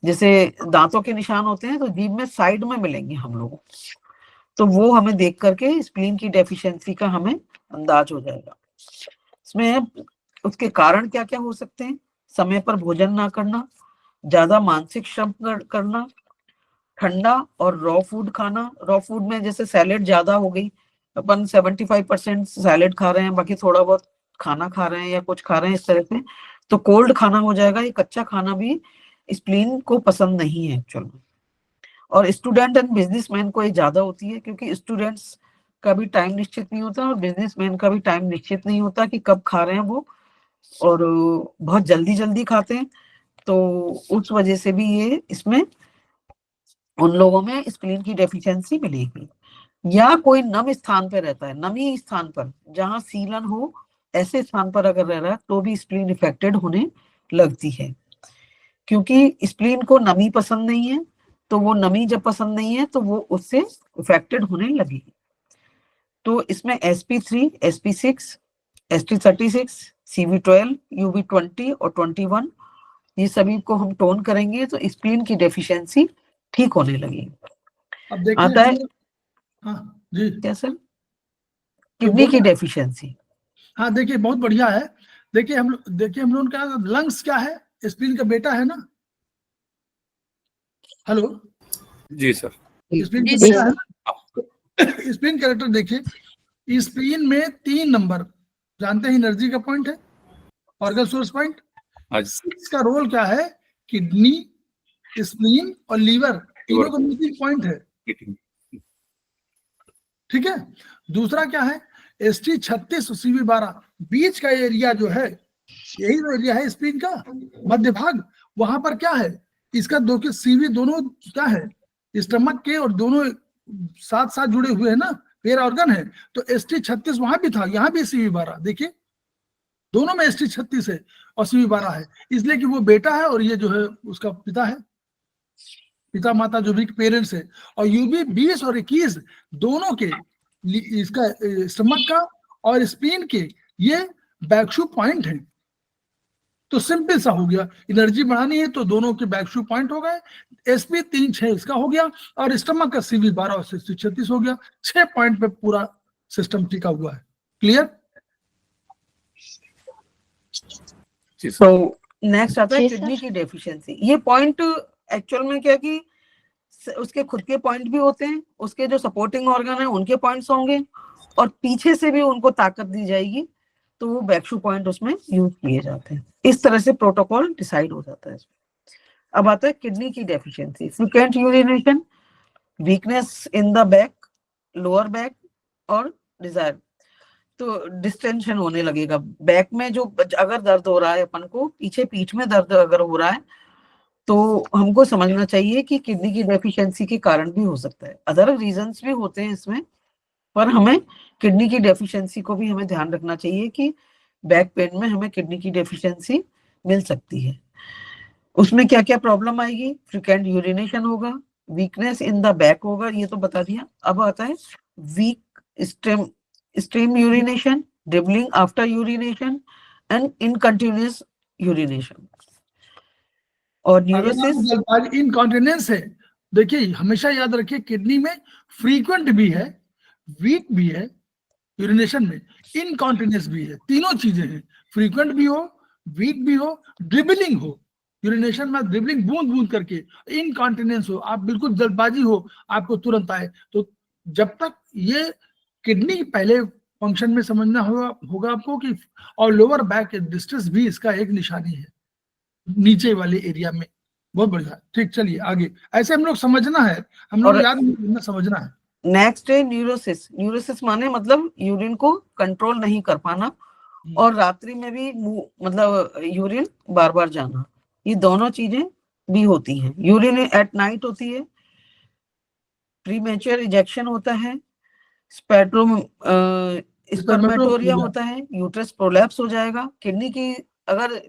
जैसे दांतों के निशान होते हैं, तो जीभ में साइड में मिलेंगे हम लोगों, तो वो हमें देख करके स्प्लीन की डेफिशिएंसी का हमें अंदाज हो जाएगा। इसमें उसके कारण क्या क्या हो सकते हैं? समय पर भोजन ना करना, ज्यादा मानसिक श्रम करना, ठंडा और रॉ फूड खाना। रॉ फूड में जैसे सैलेड ज्यादा हो गई, अपन 75% सैलेड खा रहे हैं, बाकी थोड़ा बहुत खाना खा रहे हैं या कुछ खा रहे हैं इस तरह से, तो कोल्ड खाना हो जाएगा। ये कच्चा खाना भी स्प्लीन को पसंद नहीं है एक्चुअल में। और स्टूडेंट एंड बिजनेसमैन को ये ज्यादा होती है, क्योंकि स्टूडेंट्स का भी टाइम निश्चित नहीं होता और बिजनेसमैन का भी टाइम निश्चित नहीं होता कि कब खा रहे हैं वो, और बहुत जल्दी जल्दी खाते हैं, तो उस वजह से भी ये इसमें उन लोगों में स्प्लीन की डेफिशिएंसी मिलेगी। या कोई नम स्थान पर रहता है, नमी स्थान पर जहां सीलन हो, ऐसे स्थान पर अगर रह रहा है तो भी स्प्लीन इफेक्टेड होने लगती है, क्योंकि स्प्लीन को नमी पसंद नहीं है, तो वो नमी जब पसंद नहीं है तो वो उससे इफेक्टेड होने लगेगी। तो इसमें sp3, sp6, st36, cv12, uv20 और 21 ये सभी को हम टोन करेंगे तो स्प्लीन की डेफिशिएंसी ठीक होने लगेगी। अब देखिए आता है हाँ जी, क्या सर? किडनी की डेफिशिएंसी। हाँ देखिए बहुत बढ़िया है। देखिए हम लोग का लंग्स क्या है, स्प्लीन का बेटा है ना। हेलो, जी सर। स्प्लीन जी का बेटा सर। है ना। स्प्लीन कैरेक्टर देखिए, स्प्लीन में 3 नंबर जानते हैं, एनर्जी का पॉइंट है, ऑर्गन सोर्स पॉइंट। आज इसका रोल क्या है, किडनी, स्प्लीन और लीवर, तीनों का मीटिंग पॉइंट है, ठीक है। दूसरा क्या है, ST36 और CV12, बीच का एरिया जो है, यही तो एरिया है स्प्लीन का, मध्य भाग। वहां पर क्या है, इसका दो के CV दोनों क्या है, स्टमक के, और दोनों साथ साथ जुड़े हुए हैं ना, पेयर ऑर्गन है। तो ST36 वहां भी था, यहाँ भी CV12, देखिए दोनों में ST36 है और CV12 है, इसलिए कि वो बेटा है और ये जो है उसका पिता है, पिता माता जो भी पेरेंट्स है। और UV20 और 21 दोनों के इसका स्टमक का और स्प्लीन के ये बैकशू पॉइंट है। तो सिंपल सा हो गया, एनर्जी बढ़ानी है तो दोनों के बैकशू पॉइंट हो गए। SP36 इसका हो गया और स्टमक का CV12 और 36 हो गया। 6 पॉइंट पे पूरा सिस्टम टिका हुआ है। क्लियर? तो नेक्स्ट आता है किडनी की डेफिशिएंसी। ये पॉइंट एक्चुअल में क्या कि उसके खुद के पॉइंट भी होते हैं, उसके जो सपोर्टिंग ऑर्गन है उनके पॉइंट्स होंगे, और पीछे से भी उनको ताकत दी जाएगी, तो वो बैकशू पॉइंट उसमें यूज किए जाते हैं। इस तरह से प्रोटोकॉल डिसाइड हो जाता है। अब आता है किडनी की deficiency. Frequent urination, weakness in the back, lower back और डिजायर, तो डिस्टेंशन होने लगेगा बैक में। जो अगर दर्द हो रहा है अपन को, पीछे पीठ में दर्द अगर हो रहा है, तो हमको समझना चाहिए कि किडनी की डेफिशिएंसी के कारण भी हो सकता है। अदर रीजंस भी होते हैं इसमें, पर हमें किडनी की डेफिशिएंसी को भी हमें ध्यान रखना चाहिए कि बैक पेन में हमें किडनी की डेफिशिएंसी मिल सकती है। उसमें क्या क्या प्रॉब्लम आएगी, फ्रीक्वेंट यूरिनेशन होगा, वीकनेस इन द बैक होगा, ये तो बता दिया। अब आता है weak stream urination, dribbling after urination and incontinuous urination. और न्यूरोसिस, इनकॉन्टिनेंस है। देखिए हमेशा याद रखिए, किडनी में फ्रीक्वेंट भी है, वीक भी है यूरिनेशन में, इनकॉन्टिनेंस भी है। तीनों चीजें हैं, फ्रीक्वेंट भी हो, वीक भी हो, ड्रिबलिंग हो, यूरिनेशन में ड्रिबलिंग बूंद बूंद करके, इनकॉन्टिनेंस हो, आप बिल्कुल जल्दबाजी हो, आपको तुरंत आए। तो जब तक ये किडनी पहले फंक्शन में समझना होगा आपको कि, और लोअर बैक डिस्ट्रेस भी इसका एक निशानी है, नीचे वाले एरिया में। बहुत बढ़िया, ठीक, चलिए आगे। ऐसे हम लोग समझना है, हम लोग याद नहीं करना, समझना है। नेक्स्ट है न्यूरोसिस। न्यूरोसिस माने मतलब यूरिन को कंट्रोल नहीं कर पाना, और रात्रि में भी मतलब यूरिन बार बार जाना, ये दोनों चीजें भी होती हैं। यूरिन एट नाइट होती है, प्रीमेच्योर इजेक्शन होता है, स्पर्मेटोरिया होता है, यूट्रस प्रोलैप्स हो जाएगा। किडनी की अगर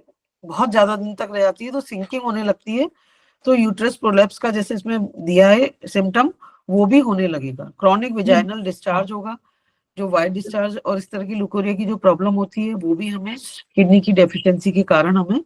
बहुत ज्यादा दिन तक रह जाती है तो सिंकिंग होने लगती है, तो यूट्रस प्रोलैप्स का जैसे इसमें दिया है सिम्टम, वो भी होने लगेगा। क्रॉनिक विजाइनल डिस्चार्ज होगा, जो वाइट डिस्चार्ज और इस तरह की लुकोरिया की जो प्रॉब्लम होती है, वो भी हमें किडनी की डेफिशिएंसी के कारण हमें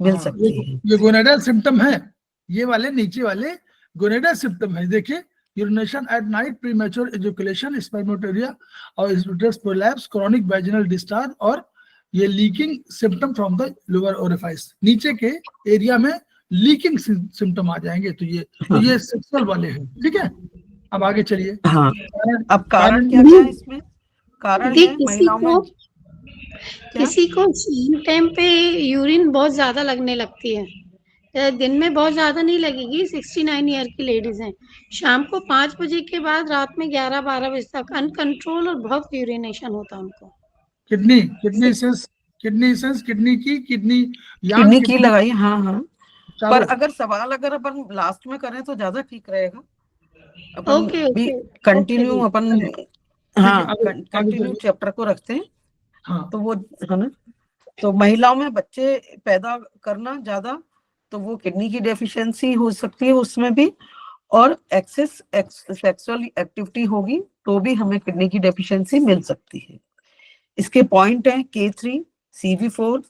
मिल सकती है। ये गोनेडल सिम्टम है, ये वाले नीचे वाले गोनेडल सिम्टम है। देखिए, urination at night, premature education, spermatorrhoea और यूट्रस प्रोलैप्स, क्रॉनिक वाइजिनल डिस्चार्ज, और ये leaking symptom from the lower orifice, नीचे के एरिया में लीकिंग सिम्टम आ जाएंगे। तो ये सेक्सुअल वाले हैं, ठीक है। अब आगे चलिए। हाँ, अब कारण क्या क्या है इसमें? कारण है महिलाओं में किसी को टाइम पे यूरिन बहुत ज्यादा लगने लगती है, दिन में बहुत ज्यादा नहीं लगेगी, 69 ईयर की लेडीज हैं। शाम को 5 बजे के बाद रात में 11-12 बजे तक अनकंट्रोल और बहुत यूरिनेशन होता है उनको। किडनी किडनी सेंस किडनी की किडनी की लगाई, हाँ हाँ। पर अगर सवाल अगर अपन लास्ट में करें तो ज्यादा ठीक रहेगा। अपन भी कंटिन्यू अपन हाँ कंटिन्यू चैप्टर को रखते हैं। हाँ। तो वो है ना, तो महिलाओं में बच्चे पैदा करना ज्यादा, तो वो किडनी की डेफिशिएंसी हो सकती है उसमें भी, और एक्सेस सेक्सुअल एक्टिविटी होगी तो भी हमें किडनी की डेफिशिएंसी मिल सकती है। इसके पॉइंट है K3, CV4,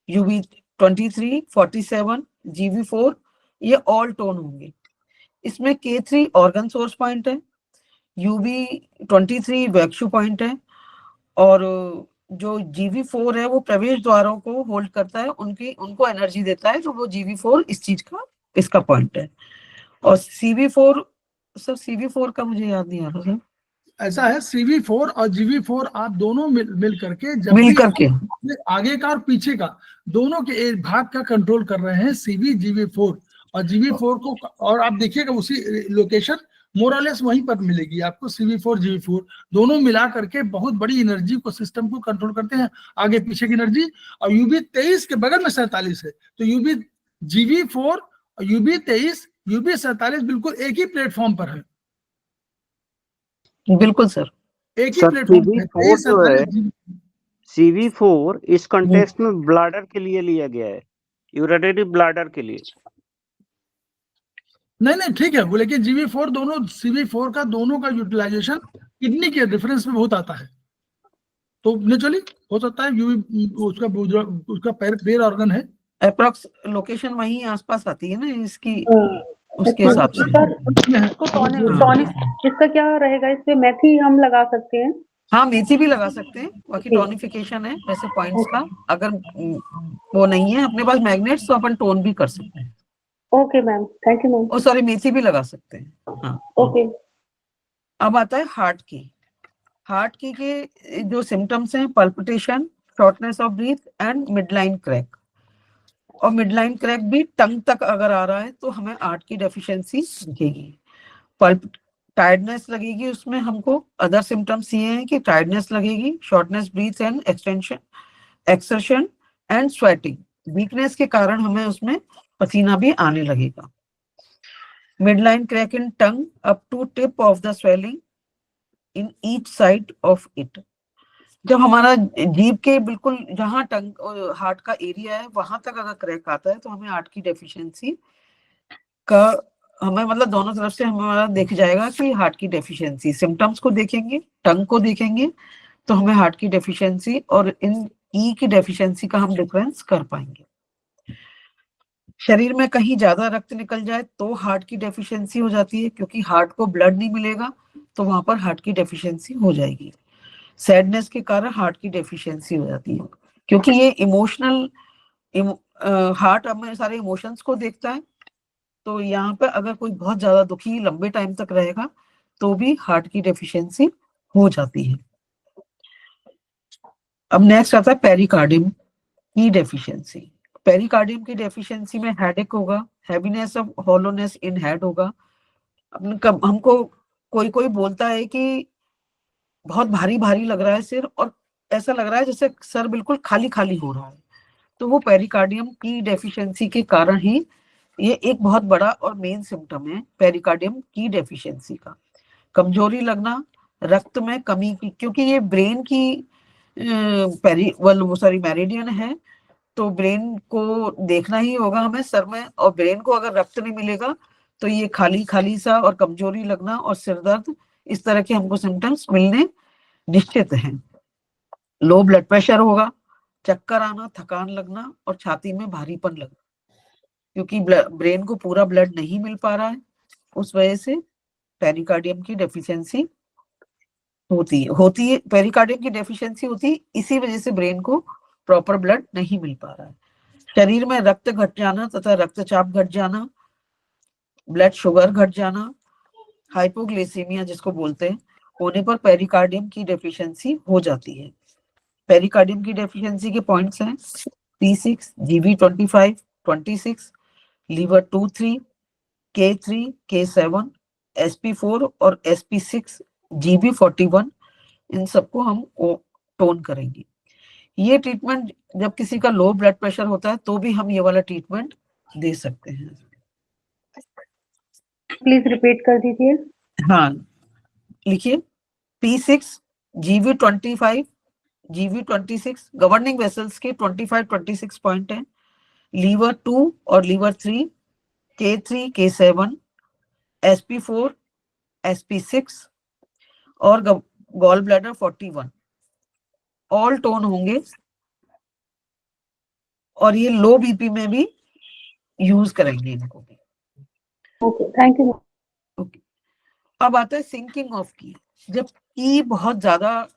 UB23, 47, GV4, ये ऑल टोन होंगे। इसमें K3 ऑर्गन सोर्स पॉइंट है, UB23 वैक्यू पॉइंट है, और जो GV4 है वो प्रवेश द्वारों को होल्ड करता है, उनको एनर्जी देता है, तो वो GV4 इस चीज का इसका पॉइंट है। और CV4 सर, CV4 का मुझे याद नहीं आ रहा सर। ऐसा है, CV4 और GV4 आप दोनों मिल करके आगे का और पीछे का दोनों के एक भाग का कंट्रोल कर रहे हैं GV4 और GV4 को। और आप देखिएगा उसी लोकेशन मोरलेस वहीं पर मिलेगी आपको। CV4 GV4 दोनों मिला करके बहुत बड़ी एनर्जी को, सिस्टम को कंट्रोल करते हैं, आगे पीछे की एनर्जी। और UB23 के बगल में 47 है, तो GV4 और UB23 UB47 बिल्कुल एक ही प्लेटफॉर्म पर है। बिल्कुल सर, एक ही प्लेटफॉर्म। CV4 इस कंटेक्स्ट में ब्लैडर के लिए लिया गया है, यूरेटरी ब्लैडर के लिए। नहीं ठीक है वो, लेकिन GV4 दोनों CV4 का दोनों का यूटिलाइजेशन किडनी के डिफरेंस में बहुत आता है। तो नेचुरली हो सकता है उसका पेयर ऑर्गन है, अप्रॉक्स लोकेशन वहीं आसपास आती है ना इसकी, उसके हिसाब से। इसका क्या रहेगा, इस पे मेथी हम लगा सकते हैं? हाँ मेथी भी लगा सकते हैं, बाकी टोनिफिकेशन है वैसे पॉइंट्स का। अगर वो नहीं है अपने पास मैग्नेट्स तो अपन टोन भी कर सकते हैं। Okay ma'am, thank you ma'am. Oh sorry, मेथी भी लगा सकते हैं। हाँ ओके। अब आता है हार्ट की के जो सिम्टम्स हैं, palpitation, shortness of breath and midline crack. और मिडलाइन क्रैक भी टंग तक अगर आ रहा है तो हमें हार्ट की डेफिशिएंसी दिखेगी। टायर्डनेस लगेगी उसमें हमको। अदर सिम्टम्स ये हैं कि टायर्डनेस लगेगी, shortness breath and exertion and sweating. Weakness के कारण हमें उसमें पसीना भी आने लगेगा। Midline crack in tongue up to tip of the swelling in each side of it. जब हमारा जीभ के बिल्कुल जहां टंग हार्ट का एरिया है वहां तक अगर क्रैक आता है तो हमें हार्ट की डेफिशिएंसी का, हमें मतलब दोनों तरफ से हमारा देख जाएगा कि हार्ट की डेफिशिएंसी। सिम्टम्स को देखेंगे, टंग को देखेंगे, तो हमें हार्ट की डेफिशिएंसी और इन ई की डेफिशिएंसी का हम डिफरेंस कर पाएंगे। शरीर में कहीं ज्यादा रक्त निकल जाए तो हार्ट की डेफिशिएंसी हो जाती है, क्योंकि हार्ट को ब्लड नहीं मिलेगा तो वहां पर हार्ट की डेफिशिएंसी हो जाएगी। सैडनेस के कारण हार्ट की डेफिशिएंसी हो जाती है, क्योंकि ये इमोशनल हार्ट हमें सारे इमोशंस को देखता है। तो यहाँ पे अगर कोई बहुत ज्यादा दुखी लंबे टाइम तक रहेगा तो भी हार्ट की डेफिशिएंसी हो जाती है। अब नेक्स्ट आता है पेरिकार्डियम की डेफिशिएंसी। पेरिकार्डियम की डेफिशिएंसी में हेडेक होगा, heaviness of hollowness in head होगा। हमको कोई बोलता है कि बहुत भारी भारी लग रहा है सिर, और ऐसा लग रहा है जैसे सर बिल्कुल खाली खाली हो रहा है, तो वो पेरिकार्डियम की डेफिशिएंसी के कारण ही ये एक बहुत बड़ा और मेन सिम्टम है पेरिकार्डियम की डेफिशिएंसी का। कमजोरी लगना, रक्त में कमी की, क्योंकि ये ब्रेन की मेरिडियन है, तो ब्रेन को देखना ही होगा हमें सर में, और ब्रेन को अगर रक्त नहीं मिलेगा तो ये खाली खाली सा और कमजोरी लगना और सिर दर्द, इस तरह के हमको सिम्टम्स मिलने निश्चित हैं। लो ब्लड प्रेशर होगा, चक्कर आना, थकान लगना और छाती में भारीपन लगना, क्योंकि ब्रेन को पूरा ब्लड नहीं मिल पा रहा है, उस वजह से पेरिकार्डियम की डेफिशिएंसी होती है। पेरिकार्डियम की डेफिशिएंसी होती है इसी वजह से ब्रेन को प्रॉपर ब्लड नहीं मिल पा रहा है। शरीर में रक्त घट जाना तथा रक्तचाप घट जाना, ब्लड शुगर घट जाना, हाइपोग्लाइसीमिया जिसको बोलते हैं, होने पर पेरिकार्डियम की डेफिशिएंसी हो जाती है। पेरिकार्डियम की डेफिशिएंसी के पॉइंट्स हैं P6, GV25, 26, liver 2-3, K3, K7, SP4 और SP6, GB41, इन सबको हम टोन करेंगे। ये ट्रीटमेंट जब किसी का लो ब्लड प्रेशर होता है तो भी हम ये वाला ट्रीटमेंट दे सकते हैं। प्लीज रिपीट कर दीजिए। हाँ, लिखिए P6, GV25, GV26 governing vessels के 25-26 पॉइंट है। लीवर 2 और liver 3, K3, K7, SP4, SP6 और गॉल ब्लैडर 41 ऑल टोन होंगे और ये लो बीपी में भी यूज करेंगे इनको भी। Okay, thank you. ओके, अब आता है सिंकिंग ऑफ की। जब की बहुत ज्यादा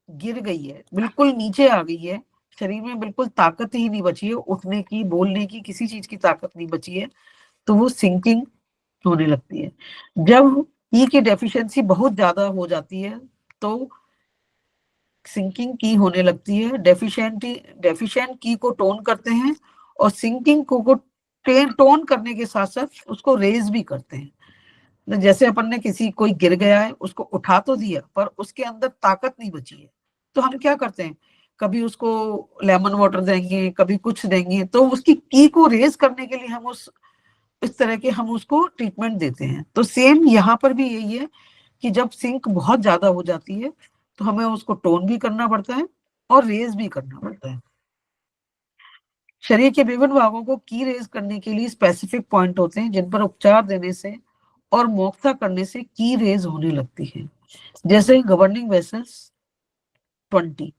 गिर गई है, बिल्कुल नीचे आ गई है, शरीर में बिल्कुल ताकत ही नहीं बची है, उठने की, बोलने की, किसी चीज की ताकत नहीं बची है, तो वो सिंकिंग होने लगती है। जब ई की डेफिशिएंसी बहुत ज्यादा हो जाती है तो सिंकिंग की होने लगती है। डेफिशिएंट की को टोन करते हैं और सिंकिंग को टोन करने के साथ साथ उसको रेज भी करते हैं। जैसे अपन ने कोई गिर गया है, उसको उठा तो दिया पर उसके अंदर ताकत नहीं बची है, तो हम क्या करते हैं, कभी उसको लेमन वाटर देंगे, कभी कुछ देंगे, तो उसकी की को रेज करने के लिए हम इस तरह के हम उसको ट्रीटमेंट देते हैं। तो सेम यहाँ पर भी यही है कि जब सिंक बहुत ज्यादा हो जाती है तो हमें उसको टोन भी करना पड़ता है और रेज भी करना पड़ता है। शरीर के विभिन्न भागों को की रेज करने के लिए स्पेसिफिक पॉइंट होते हैं जिन पर उपचार देने से और मोक्सा करने से की रेज होने लगती है। जैसे गवर्निंग वेसल्स 20,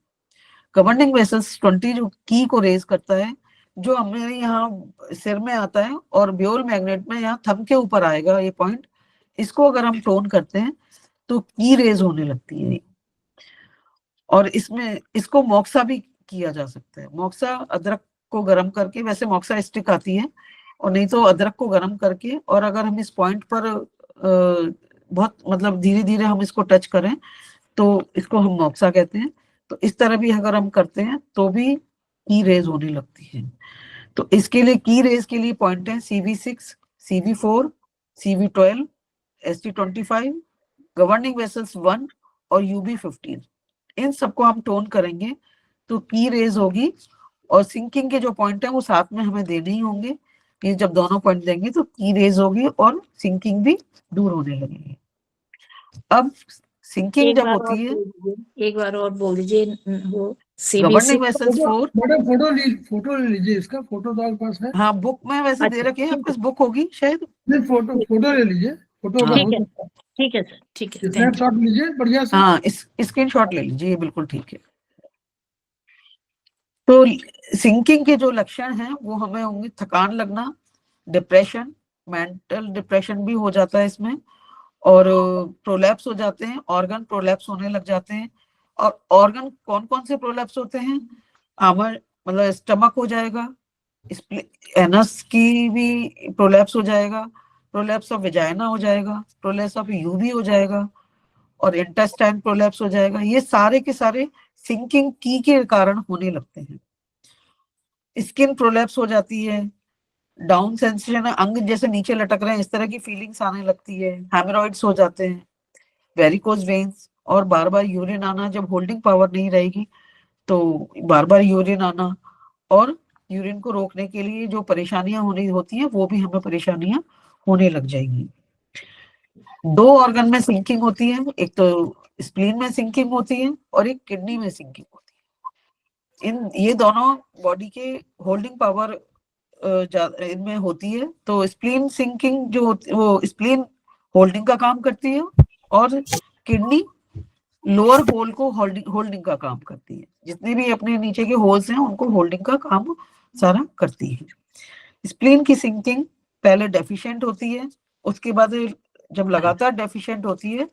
गवर्निंग वेसल्स 20 जो की को रेज करता है, जो हमारे यहाँ सिर में आता है और ब्योल मैग्नेट में यहाँ थंब के ऊपर आएगा ये पॉइंट, इसको अगर हम टोन करते हैं तो की रेज होने लगती है। और इसमें इसको मोक्सा भी किया जा सकता है। मोक्सा अदरक को गर्म करके, वैसे मोक्सा स्टिक आती है, और नहीं तो अदरक को गर्म करके, और अगर हम इस पॉइंट पर बहुत मतलब धीरे धीरे हम इसको टच करें तो इसको हम मोक्सा कहते हैं। तो इस तरह भी अगर हम करते हैं तो भी की रेज होने लगती है। तो इसके लिए की रेज के लिए पॉइंट है CV6, CV4, CV12, ST25, governing vessels 1 और UB15। इन सबको हम टोन करेंगे तो की रेज होगी, और सिंकिंग के जो पॉइंट है वो साथ में हमें देने ही होंगे। ये जब दोनों पॉइंट देंगे तो की रेज होगी और सिंकिंग भी दूर होने लगेगी। अब सिंकिंग जब होती है, एक बार और बोल दीजिए वो गवर्निंग वेसल्स 4। मैडम फोटो ले लीजिए, इसका फोटो तो आपके पास है? हाँ, बुक में वैसे दे रखे हैं, आपके पास बुक होगी शायद। नहीं, फोटो ले लीजिए, फोटो हाँ। ठीक है सर, ठीक है, स्नैपशॉट लीजिए बढ़िया से। हाँ, स्क्रीनशॉट ले लीजिए, ये बिल्कुल ठीक है। तो सिंकिंग के जो लक्षण हैं वो हमें होंगे थकान लगना, डिप्रेशन, मेंटल डिप्रेशन भी हो जाता है इसमें, और प्रोलैप्स हो जाते हैं, ऑर्गन प्रोलैप्स होने लग जाते हैं। और ऑर्गन कौन कौन से प्रोलैप्स होते हैं, आमर मतलब स्टमक हो जाएगा, एनस की भी प्रोलैप्स हो जाएगा, प्रोलैप्स ऑफ वेजाइना हो जाएगा, प्रोलैप्स ऑफ यूबी हो जाएगा, और इंटेस्टाइन प्रोलैप्स हो जाएगा। ये सारे के सारे सिंकिंग की के कारण होने लगते हैं। स्किन प्रोलैप्स हो जाती है, डाउन सेंसेशन, अंग जैसे नीचे लटक रहे हैं इस तरह की फीलिंग्स आने लगती है, हेमोरॉइड्स हो जाते हैं, वेरिकोज वेन्स, और बार बार यूरिन आना। जब होल्डिंग पावर नहीं रहेगी तो बार बार यूरिन आना, और यूरिन को रोकने के लिए जो परेशानियां होनी होती हैं वो भी हमें परेशानियां होने लग जाएंगी। 2 ऑर्गन में सिंकिंग होती है, एक तो स्प्लीन में सिंकिंग होती है और एक किडनी में सिंकिंग होती है। ये दोनों बॉडी के होल्डिंग पावर इनमें होती है। तो स्प्लीन सिंकिंग जो वो स्प्लीन होल्डिंग का काम करती है, और किडनी लोअर होल को होल्डिंग का काम करती है। जितने भी अपने नीचे के होल्स हैं उनको होल्डिंग का काम सारा करती है। स्प्लीन की सिंकिंग पहले डेफिशिएंट होती है, उसके बाद जब लगातार डेफिशिएंट होती है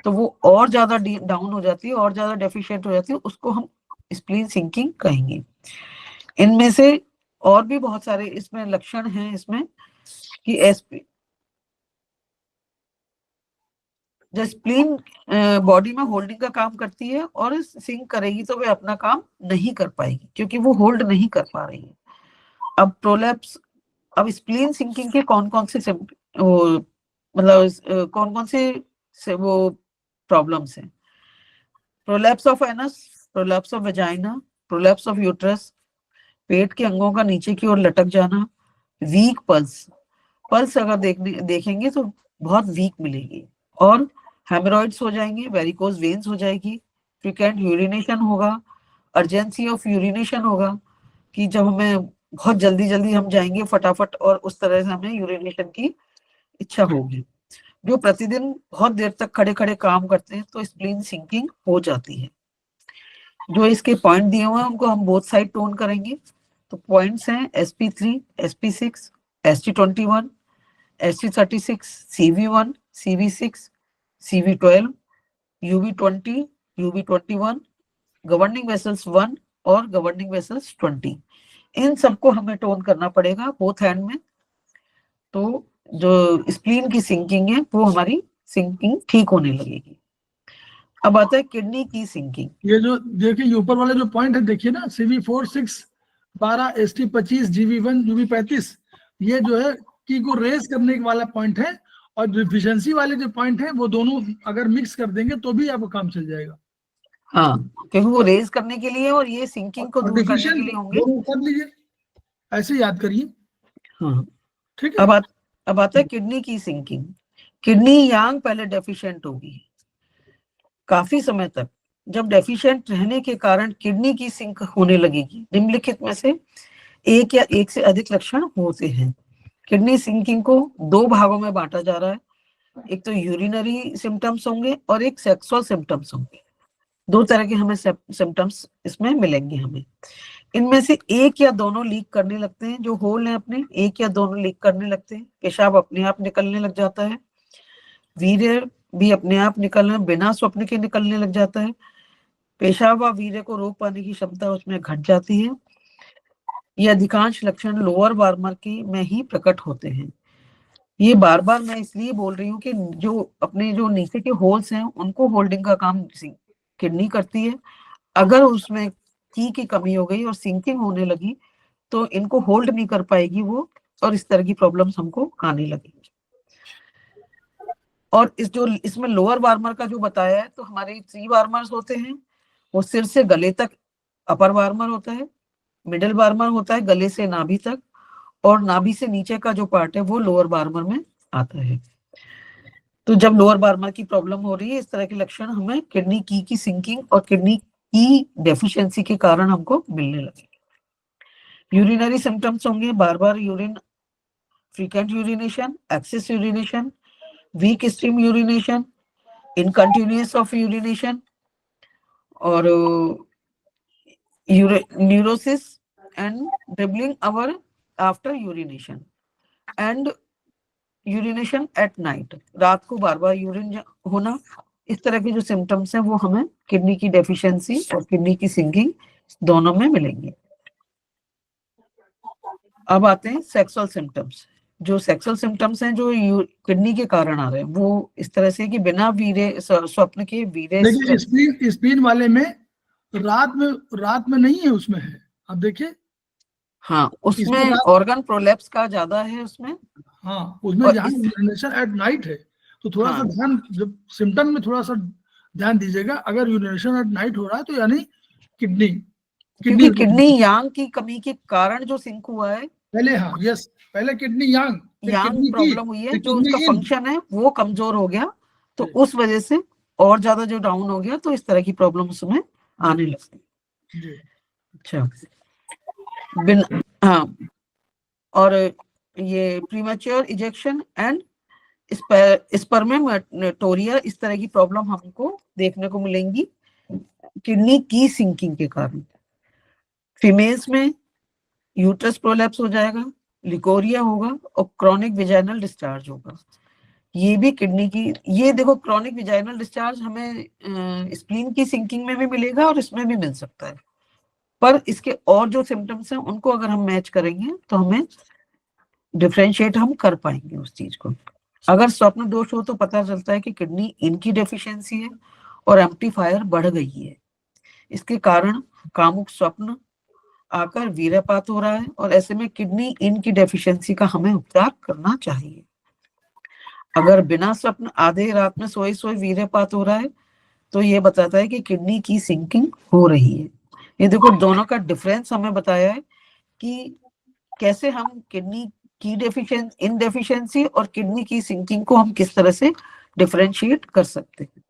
तो वो और ज्यादा डाउन हो जाती है, और ज्यादा डेफिशिएंट हो जाती है, उसको हम स्प्लीन सिंकिंग कहेंगे। इनमें से और भी बहुत सारे इसमें लक्षण हैं इसमें कि जब स्प्लीन बॉडी में होल्डिंग का काम करती है और सिंक करेगी तो वे अपना काम नहीं कर पाएगी क्योंकि वो होल्ड नहीं कर पा रही है। अब प्रोलैप्स अब स्प्लीन सिंकिंग के कौन कौन से मतलब कौन कौन से वो प्रॉब्लम्स हैं? Prolapse of anus, prolapse of vagina, prolapse of uterus, पेट के अंगों का नीचे की ओर लटक जाना, वीक पल्स, पल्स अगर देखेंगे तो बहुत वीक मिलेगी, और हेमरॉइड्स हो जाएंगे, वेरिकोज वेन्स हो जाएगी, फ्रीक्वेंट यूरिनेशन होगा, अर्जेंसी ऑफ यूरिनेशन होगा कि जब हमें बहुत जल्दी जल्दी हम जाएंगे फटाफट और उस तरह से हमें यूरिनेशन की इच्छा होगी। जो प्रतिदिन बहुत देर तक खड़े खड़े काम करते हैं तो स्प्लीन सिंकिंग हो जाती है। जो इसके पॉइंट दिए हुए हैं उनको हम बोथ साइड टोन करेंगे। तो पॉइंट्स हैं SP3, SP6, ST21, ST36, CV1, CV6, CV12, UV20, UV21, governing vessels 1 और गवर्निंग वेसल्स 20। इन सबको हमें टोन करना पड़ेगा बोथ हैंड में। तो जो स्प्लीन की सिंकिंग है वो हमारी सिंकिंग ठीक होने लगेगी। अब आता है किडनी की सिंकिंग। ये जो देखिए ये ऊपर वाले जो पॉइंट है देखिए ना, CV4, 6, 12, ST25, GV1, UV35, ये जो है की को रेज करने वाला पॉइंट है, और डिफिशियंसी वाले जो पॉइंट है वो दोनों अगर मिक्स कर देंगे तो भी आपको काम चल जाएगा। हाँ, क्योंकि वो रेज करने के लिए और ये सिंकिंग को दूर करने के लिए होंगे। दोनों कर लीजिए, ऐसे याद करिए। हाँ ठीक है। अब आता है किडनी की सिंकिंग। किडनी यांग पहले डेफिशिएंट होगी काफी समय तक। जब डेफिशिएंट रहने के कारण किडनी की सिंक होने लगेगी, निम्नलिखित में से एक या एक से अधिक लक्षण होते हैं। किडनी सिंकिंग को दो भागों में बांटा जा रहा है, एक तो यूरिनरी सिम्टम्स होंगे और एक सेक्सुअल सिम्टम्स होंगे। दो तरह के हमें सिम्टम्स इसमें मिलेंगे हमें। इनमें से एक या दोनों लीक करने लगते हैं, जो होल है अपने एक या दोनों लीक करने लगते हैं। पेशाब अपने आप निकलने लग जाता है, वीर्य भी अपने आप निकलना बिना स्वप्न के निकलने लग जाता है। पेशाब व वीर्य को रोक पाने की क्षमता उसमें घट जाती है। ये अधिकांश लक्षण लोअर बार्मर की में ही प्रकट होते हैं। ये बार बार मैं इसलिए बोल रही हूँ कि जो अपने जो नीचे के होल्स हैं उनको होल्डिंग का काम किडनी करती है। अगर उसमें की कमी हो गई और सिंकिंग होने लगी तो इनको होल्ड नहीं कर पाएगी वो, और इस तरह की प्रॉब्लम्स हमको आने लगेंगी। और इसमें लोअर बार्मर का जो बताया है, तो हमारे 3 बार्मर्स होते हैं। वो सिर से गले तक अपर बार्मर होता है, मिडिल बार्मर होता है गले से नाभि तक, और नाभि से नीचे का जो पार्ट है वो लोअर बार्मर में आता है। तो जब लोअर बार्मर की प्रॉब्लम हो रही है, इस तरह के लक्षण हमें किडनी की सिंकिंग और किडनी की डेफिशिएंसी के कारण हमको मिलने लगेंगे। यूरिनरी सिम्टम्स होंगे बार बार urine, frequent urination, excess urination, weak stream urination, incontinuous of urination, और neurosis and dribbling our after urination, and urination at night, रात को बार बार यूरिन होना। इस तरह के जो सिम्टम्स हैं वो हमें किडनी की डेफिशिएंसी और किडनी की सिंकिंग दोनों में मिलेंगे। अब आते हैं सेक्सुअल सिम्टम्स। जो सेक्सुअल सिम्टम्स हैं जो किडनी के कारण आ रहे हैं वो इस तरह से कि बिना वीर्य स्वप्न के वीर्य। देखिए स्प्लीन वाले में रात में नहीं है, उसमें है, आप देखिए। हाँ, उसमें ऑर्गन प्रोलैप्स का ज्यादा है उसमें। हाँ, उसमें जहाँ यूरिनेशन एट नाइट है तो थोड़ा सा ध्यान, जब सिम्टम में थोड़ा सा ध्यान दीजिएगा। अगर यूरिनेशन एट नाइट हो रहा है तो यानी किडनी यांग की कमी के कारण जो सिंक हुआ है पहले। हाँ यस, पहले किडनी यांग प्रॉब्लम हुई है, जो उसका फंक्शन है वो कमजोर हो गया, तो उस वजह से और ज्यादा जो डाउन हो गया, तो इस तरह की प्रॉब्लम उसमें आने लगती। अच्छा, हाँ, और ये प्रीमैच्योर इजेक्शन एंड स्पर्मेटोरिया, इस तरह की प्रॉब्लम हमको देखने को मिलेंगी किडनी की सिंकिंग के कारण। फीमेल्स में यूट्रस प्रोलैप्स हो जाएगा, लिकोरिया होगा और क्रॉनिक विजाइनल डिस्चार्ज होगा। ये भी किडनी की, ये देखो क्रॉनिक विजाइनल डिस्चार्ज हमें स्प्लीन की सिंकिंग में भी मिलेगा और इसमें भी मिल सकता है, पर इसके और जो सिम्टम्स हैं उनको अगर हम मैच करेंगे तो हमें डिफरेंशिएट हम कर पाएंगे उस चीज को। अगर स्वप्न दोष हो तो पता चलता है कि किडनी इनकी डेफिशिएंसी है और एम्प्लीफायर बढ़ गई है। इसके कारण कामुक स्वप्न, आकर वीर्यपात हो रहा है और ऐसे में किडनी इन की डेफिशिएंसी का हमें उपचार करना चाहिए। अगर बिना स्वप्न आधे रात में सोए सोए वीर्यपात हो रहा है तो ये बताता है कि किडनी की सिंकिंग हो रही है। ये देखो दोनों का डिफरेंस हमें बताया है कि कैसे हम किडनी की डेफिशिएंसी और किडनी की सिंकिंग को हम किस तरह से डिफरेंशिएट कर सकते हैं।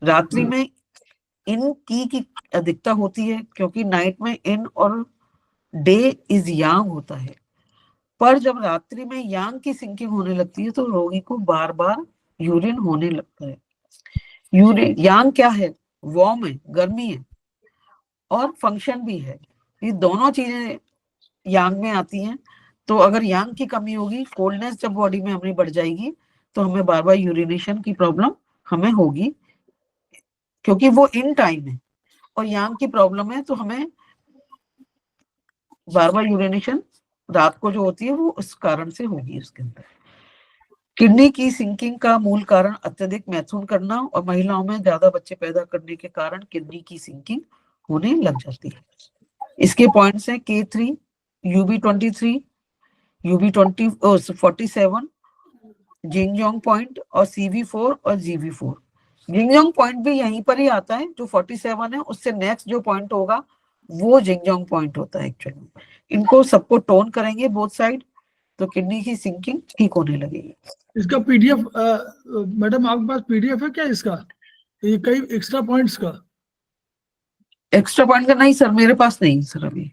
रात्रि में इन की अधिकता होती है क्योंकि नाइट में इन और डे इज यांग होता है, पर जब रात्रि में यांग की सिंकिंग होने लगती है तो रोगी को बार बार यूरिन होने लगता है। यूरिन यांग क्या है? वार्म है, गर्मी है और फंक्शन भी है। ये दोनों चीजें यांग में आती हैं। तो अगर यांग की कमी होगी, कोल्डनेस जब बॉडी में हमारी बढ़ जाएगी तो हमें बार बार यूरिनेशन की प्रॉब्लम हमें होगी क्योंकि वो इन टाइम है और यांग की प्रॉब्लम है तो हमें बार बार यूरिनेशन रात को जो होती है वो उस कारण से होगी उसके अंदर। किडनी की सिंकिंग का मूल कारण अत्यधिक मैथुन करना और महिलाओं में ज्यादा बच्चे पैदा करने के कारण किडनी की सिंकिंग होने लग जाती है। इसके पॉइंट्स हैं K3, UB23, UB47, जिंगजोंग पॉइंट और CV4 और GV4। जिंगजोंग पॉइंट भी यहीं पर ही आता है, जो 47 है उससे नेक्स्ट जो पॉइंट होगा वो जिंगजोंग पॉइंट होता है एक्चुअली। इनको सबको टोन करेंगे बोथ साइड तो किडनी की सिंकिंग ठीक होने लगेगी। इसका पीडीएफ मैडम आपके पास पीडीएफ है क्या इसका? ये कई एक्स्ट्रा पॉइंट्स का एक्स्ट्रा पॉइंट का नहीं सर, मेरे पास नहीं सर अभी,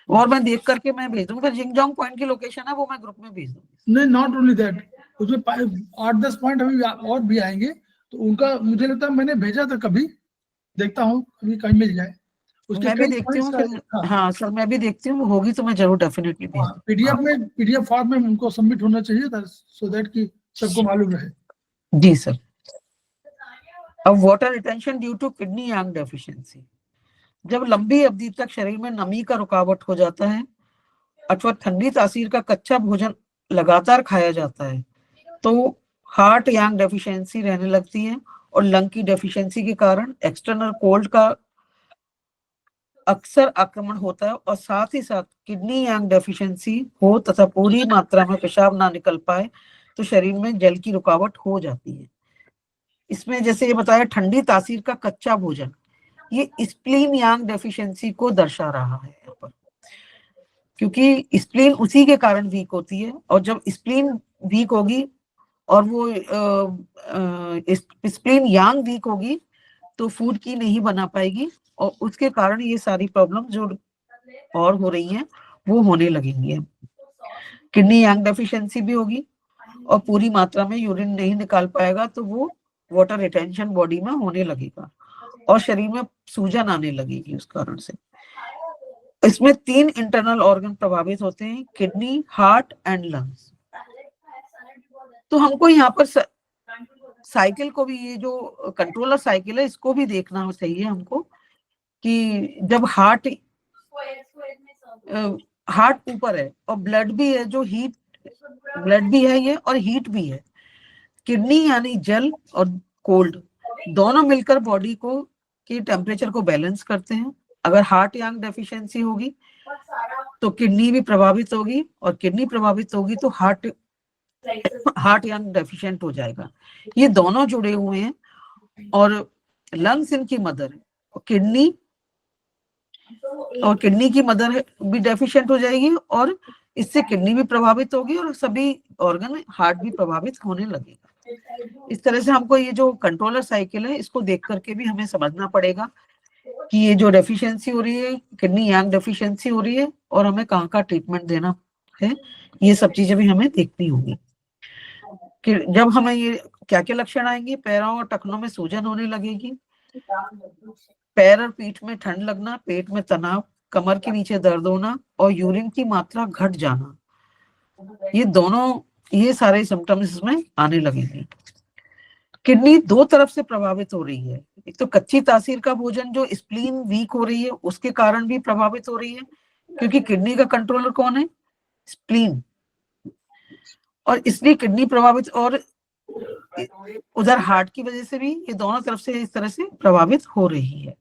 और मैं देख करके मैं भेज दूंगा। जिंगजोंग पॉइंट की लोकेशन है वो मैं ग्रुप में भेज दूंगी। नहीं, नॉट ओनली दैट, उसमें 8-10 पॉइंट अभी और भी आएंगे तो उनका मुझे लगता है मैंने भेजा था कभी, देखता हूँ अभी कहीं मिल जाए उसके। मैं भी देखती हूँ। हाँ सर मैं भी देखती हूँ, होगी तो मैं जरूर डेफिनेटली भेज दूंगी। पीडीएफ फॉर्म में उनको सबमिट होना चाहिए सो दैट कि सबको मालूम रहे। जी सर। अब water retention due to kidney yang deficiency. जब लंबी अवधि तक शरीर में नमी का रुकावट हो जाता है अथवा ठंडी तासीर का कच्चा भोजन लगातार खाया जाता है तो हार्ट यांग डेफिशिएंसी रहने लगती है और लंग की डेफिशिएंसी के कारण एक्सटर्नल कोल्ड का अक्सर आक्रमण होता है और साथ ही साथ किडनी यांग डेफिशिएंसी हो तथा पूरी मात्रा में पेशाब ना निकल पाए तो शरीर में जल की रुकावट हो जाती है। इसमें जैसे ये बताया ठंडी तासीर का कच्चा भोजन, ये स्प्लीन यांग डेफिशिएंसी को दर्शा रहा है यहाँ पर, क्योंकि स्प्लीन उसी के कारण वीक होती है और जब स्प्लीन वीक होगी और वो स्प्लीन यांग वीक होगी तो फूड की नहीं बना पाएगी और उसके कारण ये सारी प्रॉब्लम जो और हो रही हैं वो होने लगेंगी। किडनी यांग डेफिशिएंसी भी होगी और पूरी मात्रा में यूरिन नहीं निकाल पाएगा तो वो वाटर रिटेंशन बॉडी में होने लगेगा और शरीर में सूजन आने लगेगी उस कारण से। इसमें 3 इंटरनल ऑर्गन प्रभावित होते हैं, किडनी, हार्ट एंड लंग्स। तो हमको यहाँ पर साइकिल को भी, ये जो कंट्रोलर साइकिल है इसको भी देखना चाहिए हमको कि जब हार्ट ऊपर है और ब्लड भी है, जो हीट ब्लड भी है ये और हीट भी है। किडनी यानी जल और कोल्ड दोनों मिलकर बॉडी को की टेम्परेचर को बैलेंस करते हैं। अगर हार्ट यांग डेफिशिएंसी होगी तो किडनी भी प्रभावित होगी और किडनी प्रभावित होगी तो हार्ट यांग डेफिशिएंट हो जाएगा। ये दोनों जुड़े हुए हैं और लंग्स इनकी मदर है और किडनी की मदर भी डेफिशिएंट हो जाएगी और इससे किडनी भी प्रभावित होगी और सभी ऑर्गन, हार्ट भी प्रभावित होने लगेगा। इस तरह से हमको ये जो कंट्रोलर साइकिल है इसको देख करके भी हमें समझना पड़ेगा कि ये जो डेफिशिएंसी हो रही है, किडनी यांग डेफिशिएंसी हो रही है और हमें कहाँ का ट्रीटमेंट देना है, ये सब चीजें भी हमें देखनी होगी। कि जब हमें ये क्या क्या लक्षण आएंगे, पैरों और टखनों में सूजन होने लगेगी, पैर और पीठ में ठंड लगना, पेट में तनाव, कमर के नीचे दर्द होना और यूरिन की मात्रा घट जाना, ये सारे सिम्टम्स इसमें आने लगेंगे। किडनी 2 तरफ से प्रभावित हो रही है, एक तो कच्ची तासीर का भोजन जो स्प्लीन वीक हो रही है उसके कारण भी प्रभावित हो रही है क्योंकि किडनी का कंट्रोलर कौन है? स्प्लीन, और इसलिए किडनी प्रभावित और उधर हार्ट की वजह से भी ये दोनों तरफ से इस तरह से प्रभावित हो रही है।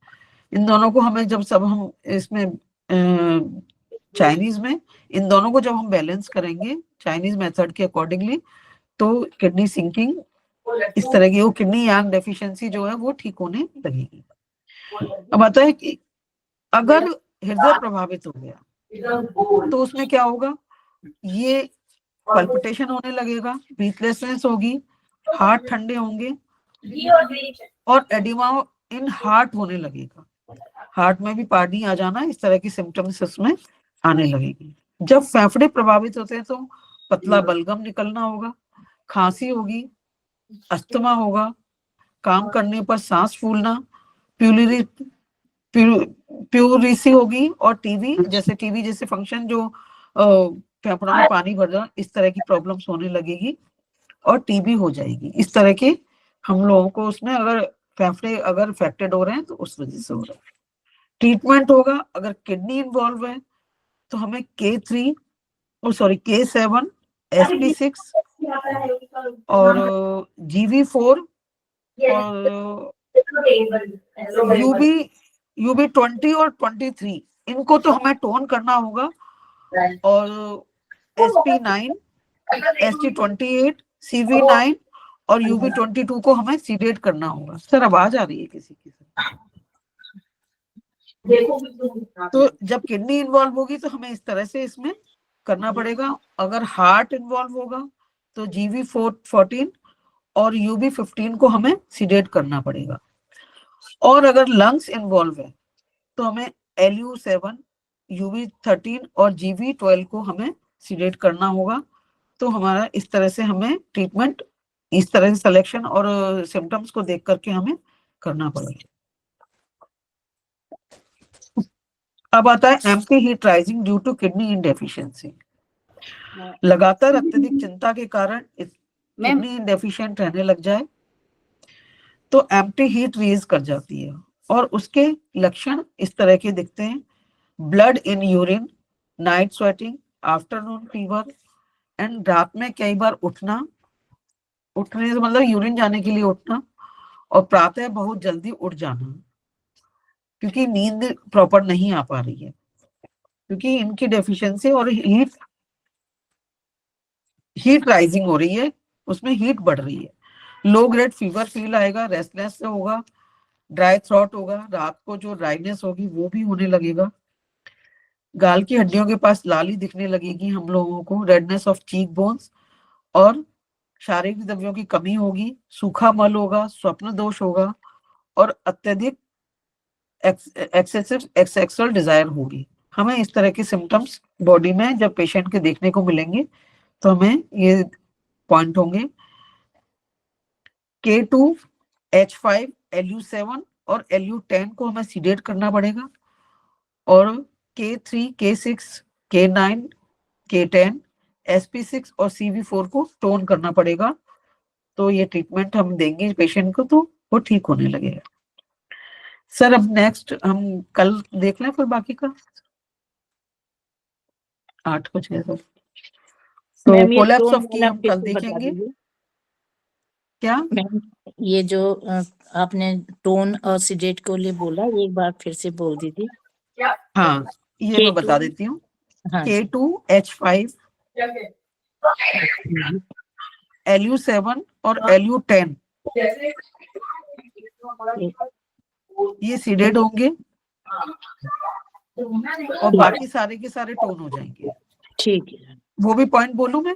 इन दोनों को हमें जब सब हम इसमें चाइनीज में इन दोनों को जब हम बैलेंस करेंगे चाइनीज मेथड के अकॉर्डिंगली, तो किडनी सिंकिंग इस तरह की, वो किडनी यांग डेफिशिएंसी जो है वो ठीक होने लगेगी। अब आता है कि अगर हृदय प्रभावित हो गया तो उसमें क्या होगा, ये पल्पिटेशन होने लगेगा, ब्रीथलेसनेस होगी, हार्ट ठंडे होंगे और एडिमा इन हार्ट होने लगेगा, हार्ट में भी पानी आ जाना, इस तरह की सिम्टम्स उसमें आने लगेगी। जब फेफड़े प्रभावित होते हैं तो पतला बलगम निकलना होगा, खांसी होगी, अस्थमा होगा, काम करने पर सांस फूलना, प्यूरिसी होगी और टीबी जैसे फंक्शन जो फेफड़ों में पानी भर जाना, इस तरह की प्रॉब्लम्स होने लगेगी और टीबी हो जाएगी। इस तरह के हम लोगों को उसमें अगर फेफड़े अगर अफेक्टेड हो रहे हैं तो उस वजह से हो रहा है। ट्रीटमेंट होगा, अगर किडनी इन्वॉल्व है तो हमें K7, SP6 और GV4 और UB20 और 23 इनको तो हमें टोन करना होगा, और SP9, ST28, CV9 और UB22 को हमें सीडेट करना होगा। सर आवाज आ रही है किसी की? तो जब किडनी इन्वॉल्व होगी तो हमें इस तरह से इसमें करना पड़ेगा। अगर हार्ट इन्वॉल्व होगा तो GV14 और UB15 को हमें सीडेट करना पड़ेगा, और अगर लंग्स इन्वॉल्व है तो हमें LU7, UB13 और GV12 को हमें सीडेट करना होगा। तो हमारा इस तरह से हमें ट्रीटमेंट इस तरह से सिलेक्शन और सिम्टम्स को देख करके हमें करना पड़ेगा। अब आता है empty heat rising due to kidney indeficiency. लगातार अत्यधिक चिंता के कारण किडनी इनडेफिशिएंट रहने लग जाए तो एम्प्टी हीट रेज कर जाती है, और उसके लक्षण इस तरह के दिखते हैं: blood in urine, night sweating, afternoon fever and रात में कई बार उठने से मतलब यूरिन जाने के लिए उठना, और प्रातः बहुत जल्दी उठ जाना क्योंकि नींद प्रॉपर नहीं आ पा रही है, क्योंकि इनकी डेफिशिएंसी और हीट राइजिंग हो रही है, उसमें हीट बढ़ रही है। लो ग्रेड फीवर फील आएगा, रेस्टलेस होगा, ड्राई थ्रोट होगा, रात को जो ड्राइनेस होगी वो भी होने लगेगा, गाल की हड्डियों के पास लाली दिखने लगेगी हम लोगों को, रेडनेस ऑफ चीक बोन्स, और शारीरिक द्रव्यों की कमी होगी, सूखा मल होगा, स्वप्न दोष होगा, और अत्यधिक एक्सेसिव सेक्सुअल डिजायर होगी। हमें इस तरह के सिम्टम्स बॉडी में जब पेशेंट के देखने को मिलेंगे तो हमें ये पॉइंट होंगे। K2, H5, LU7 और LU10 को हमें सीडेट करना पड़ेगा, और K3, K6, K9, K10, SP6 और CV4 को टोन करना पड़ेगा। तो ये ट्रीटमेंट हम देंगे पेशेंट को तो वो ठीक होने लगेगा। सर अब नेक्स्ट हम कल देख लें फिर बाकी का 8 बजे सर। तो कोलैप्स ऑफ की हम कल देखेंगे। क्या मैम ये जो आपने टोन और सीडेट को लिए बोला, एक बार फिर से बोल दीजिए। हाँ ये मैं बता देती हूँ। हाँ, K2, H5, LU7 और LU10 ये सीडेड होंगे, और बाकी सारे के सारे टोन हो जाएंगे। ठीक है। वो भी पॉइंट बोलूं मैं?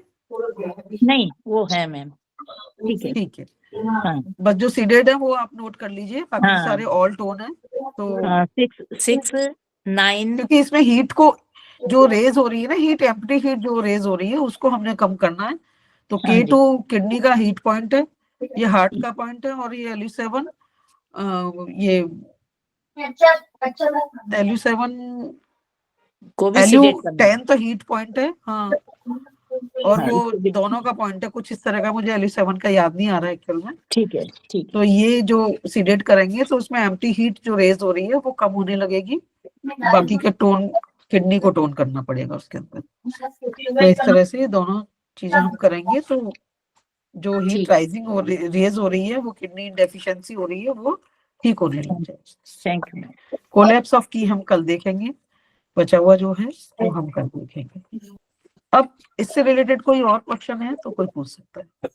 नहीं वो है मैम, ठीक है ठीक है। हाँ। बस जो सीडेड है वो आप नोट कर लीजिए, बाकी हाँ। सारे ऑल टोन है। तो 6, 9 क्योंकि इसमें हीट को जो रेज हो रही है ना, हीट एम्प्टी हीट जो रेज हो रही है उसको हमने कम करना है। तो K2 किडनी का हीट पॉइंट है, ये हार्ट का पॉइंट है, और ये LU7 ये LU7 को भी सीडेट करना है। LU10 तो हीट पॉइंट है हाँ, और हाँ, वो दोनों का पॉइंट है कुछ इस तरह का, मुझे LU7 का याद नहीं आ रहा है एक्चुअल में। ठीक है ठीक तो ये जो सीडेट करेंगे तो उसमें एम्प्टी हीट जो रेज हो रही है वो कम होने लगेगी, बाकी के टोन किडनी को टोन करना पड़ेगा उसके अंदर। तो इस तरह से दोनों चीजें हम करेंगे तो जो हीट राइजिंग हो रेज हो रही है, वो किडनी डेफिशिएंसी हो रही है, वो ठीक होने लग जाए। Thank you. कोलैप्स ऑफ की हम कल देखेंगे। बचा हुआ जो है वो हम कर देखेंगे। अब इससे रिलेटेड कोई और क्वेश्चन है तो कोई पूछ सकता है।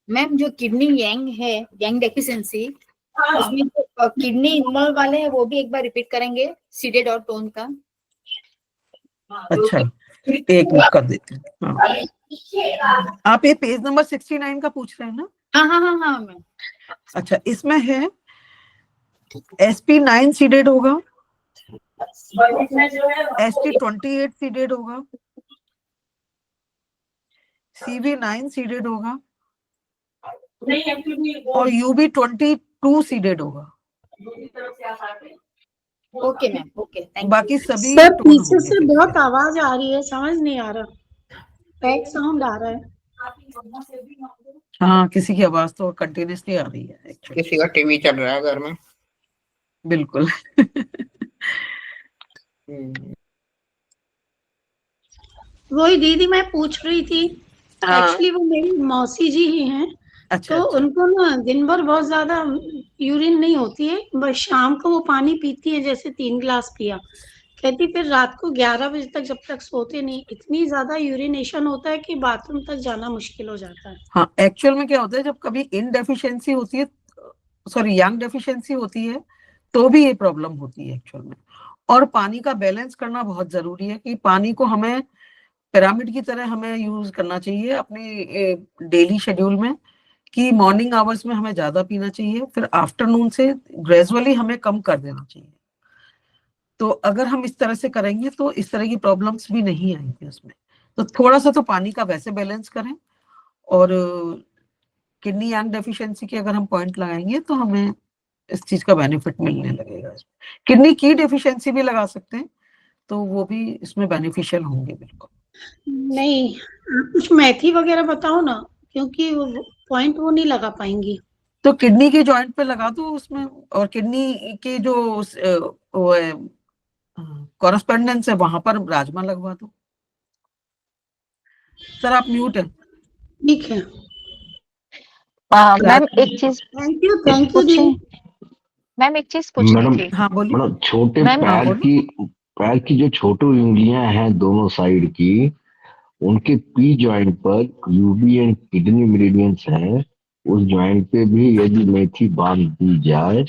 मैम जो किडनी यांग है, यांग डेफिशिएंसी, उसमें जो किडनी इन्वॉल्व वाले हैं वो भी एक बार रिपीट करेंगे, सीडेड और टोन का। अच्छा, एक मिनट कर देते हैं। हाँ। आप ये पेज नंबर 69 का पूछ रहे हैं ना? हाँ मैम। अच्छा, इसमें है SP9 सीडेड होगा, ST28 सीडेड होगा, CV9 सीडेड होगा और UB22 सीडेड होगा। Okay ma'am, okay, thank you. बाकी सभी सर टोन पीछे होंगे से फिर बहुत आवाज आ रही है, समझ नहीं आ रहा, बैक साउंड आ रहा है। हाँ, किसी की आवाज तो कंटिन्यूसली आ रही है एक्चुअली। किसी का टीवी चल रहा है घर में। बिल्कुल। वही दीदी मैं पूछ रही थी, हाँ। एक्चुअली वो मेरी मौसी जी ही हैं। अच्छा, तो अच्छा। उनको ना दिन भर बहुत ज्यादा यूरिन नहीं होती है, बस शाम को वो पानी पीती है, जैसे 3 गिलास पिया, कहती फिर रात को 11 बजे तक जब तक सोते नहीं, इतनी ज्यादा यूरिनेशन होता है कि बाथरूम तक जाना मुश्किल हो जाता है। हाँ, एक्चुअल में क्या होता है, जब कभी इन डेफिशिएंसी होती है, सॉरी यांग डेफिशिएंसी होती है, तो भी ये प्रॉब्लम होती है एक्चुअल में। और पानी का बैलेंस करना बहुत जरूरी है कि पानी को हमें पिरामिड की तरह हमें यूज करना चाहिए अपने डेली शेड्यूल में, कि मॉर्निंग आवर्स में हमें ज्यादा पीना चाहिए, फिर आफ्टरनून से ग्रेजुअली हमें कम कर देना चाहिए। तो अगर हम इस तरह से करेंगे तो इस तरह की प्रॉब्लम्स भी नहीं आएंगी उसमें। तो थोड़ा सा तो पानी का वैसे बैलेंस करें, और किडनी यांग डेफिशिएंसी के अगर हम पॉइंट लगाएंगे तो हमें इस चीज का बेनिफिट मिलने लगेगा। किडनी की डेफिशिएंसी भी लगा सकते हैं, तो वो भी इसमें बेनिफिशियल होंगे बिल्कुल। नहीं, आप कुछ मेथी वगैरह बताओ ना, क्योंकि वो पॉइंट वो नहीं लगा पाएंगी। तो किडनी के जॉइंट पे लगा दो उसमें, और किडनी के जो वो है कॉरेस्पॉन्डेंस है वहां पर राजमा लगवा दो। सर आप म्यूट है। ठीक है मैम एक चीज थैंक यू दी। मैम एक चीज पूछनी थी। हाँ बोलिए। मैडम छोटे मैम, पैर की जो छोटी उंगलियां हैं दोनों साइड की, उनके पी जॉइंट पर यूबी एंड किडनी मेरिडियंस हैं, उस जॉइंट पे भी यदि मेथी बांध दी जाए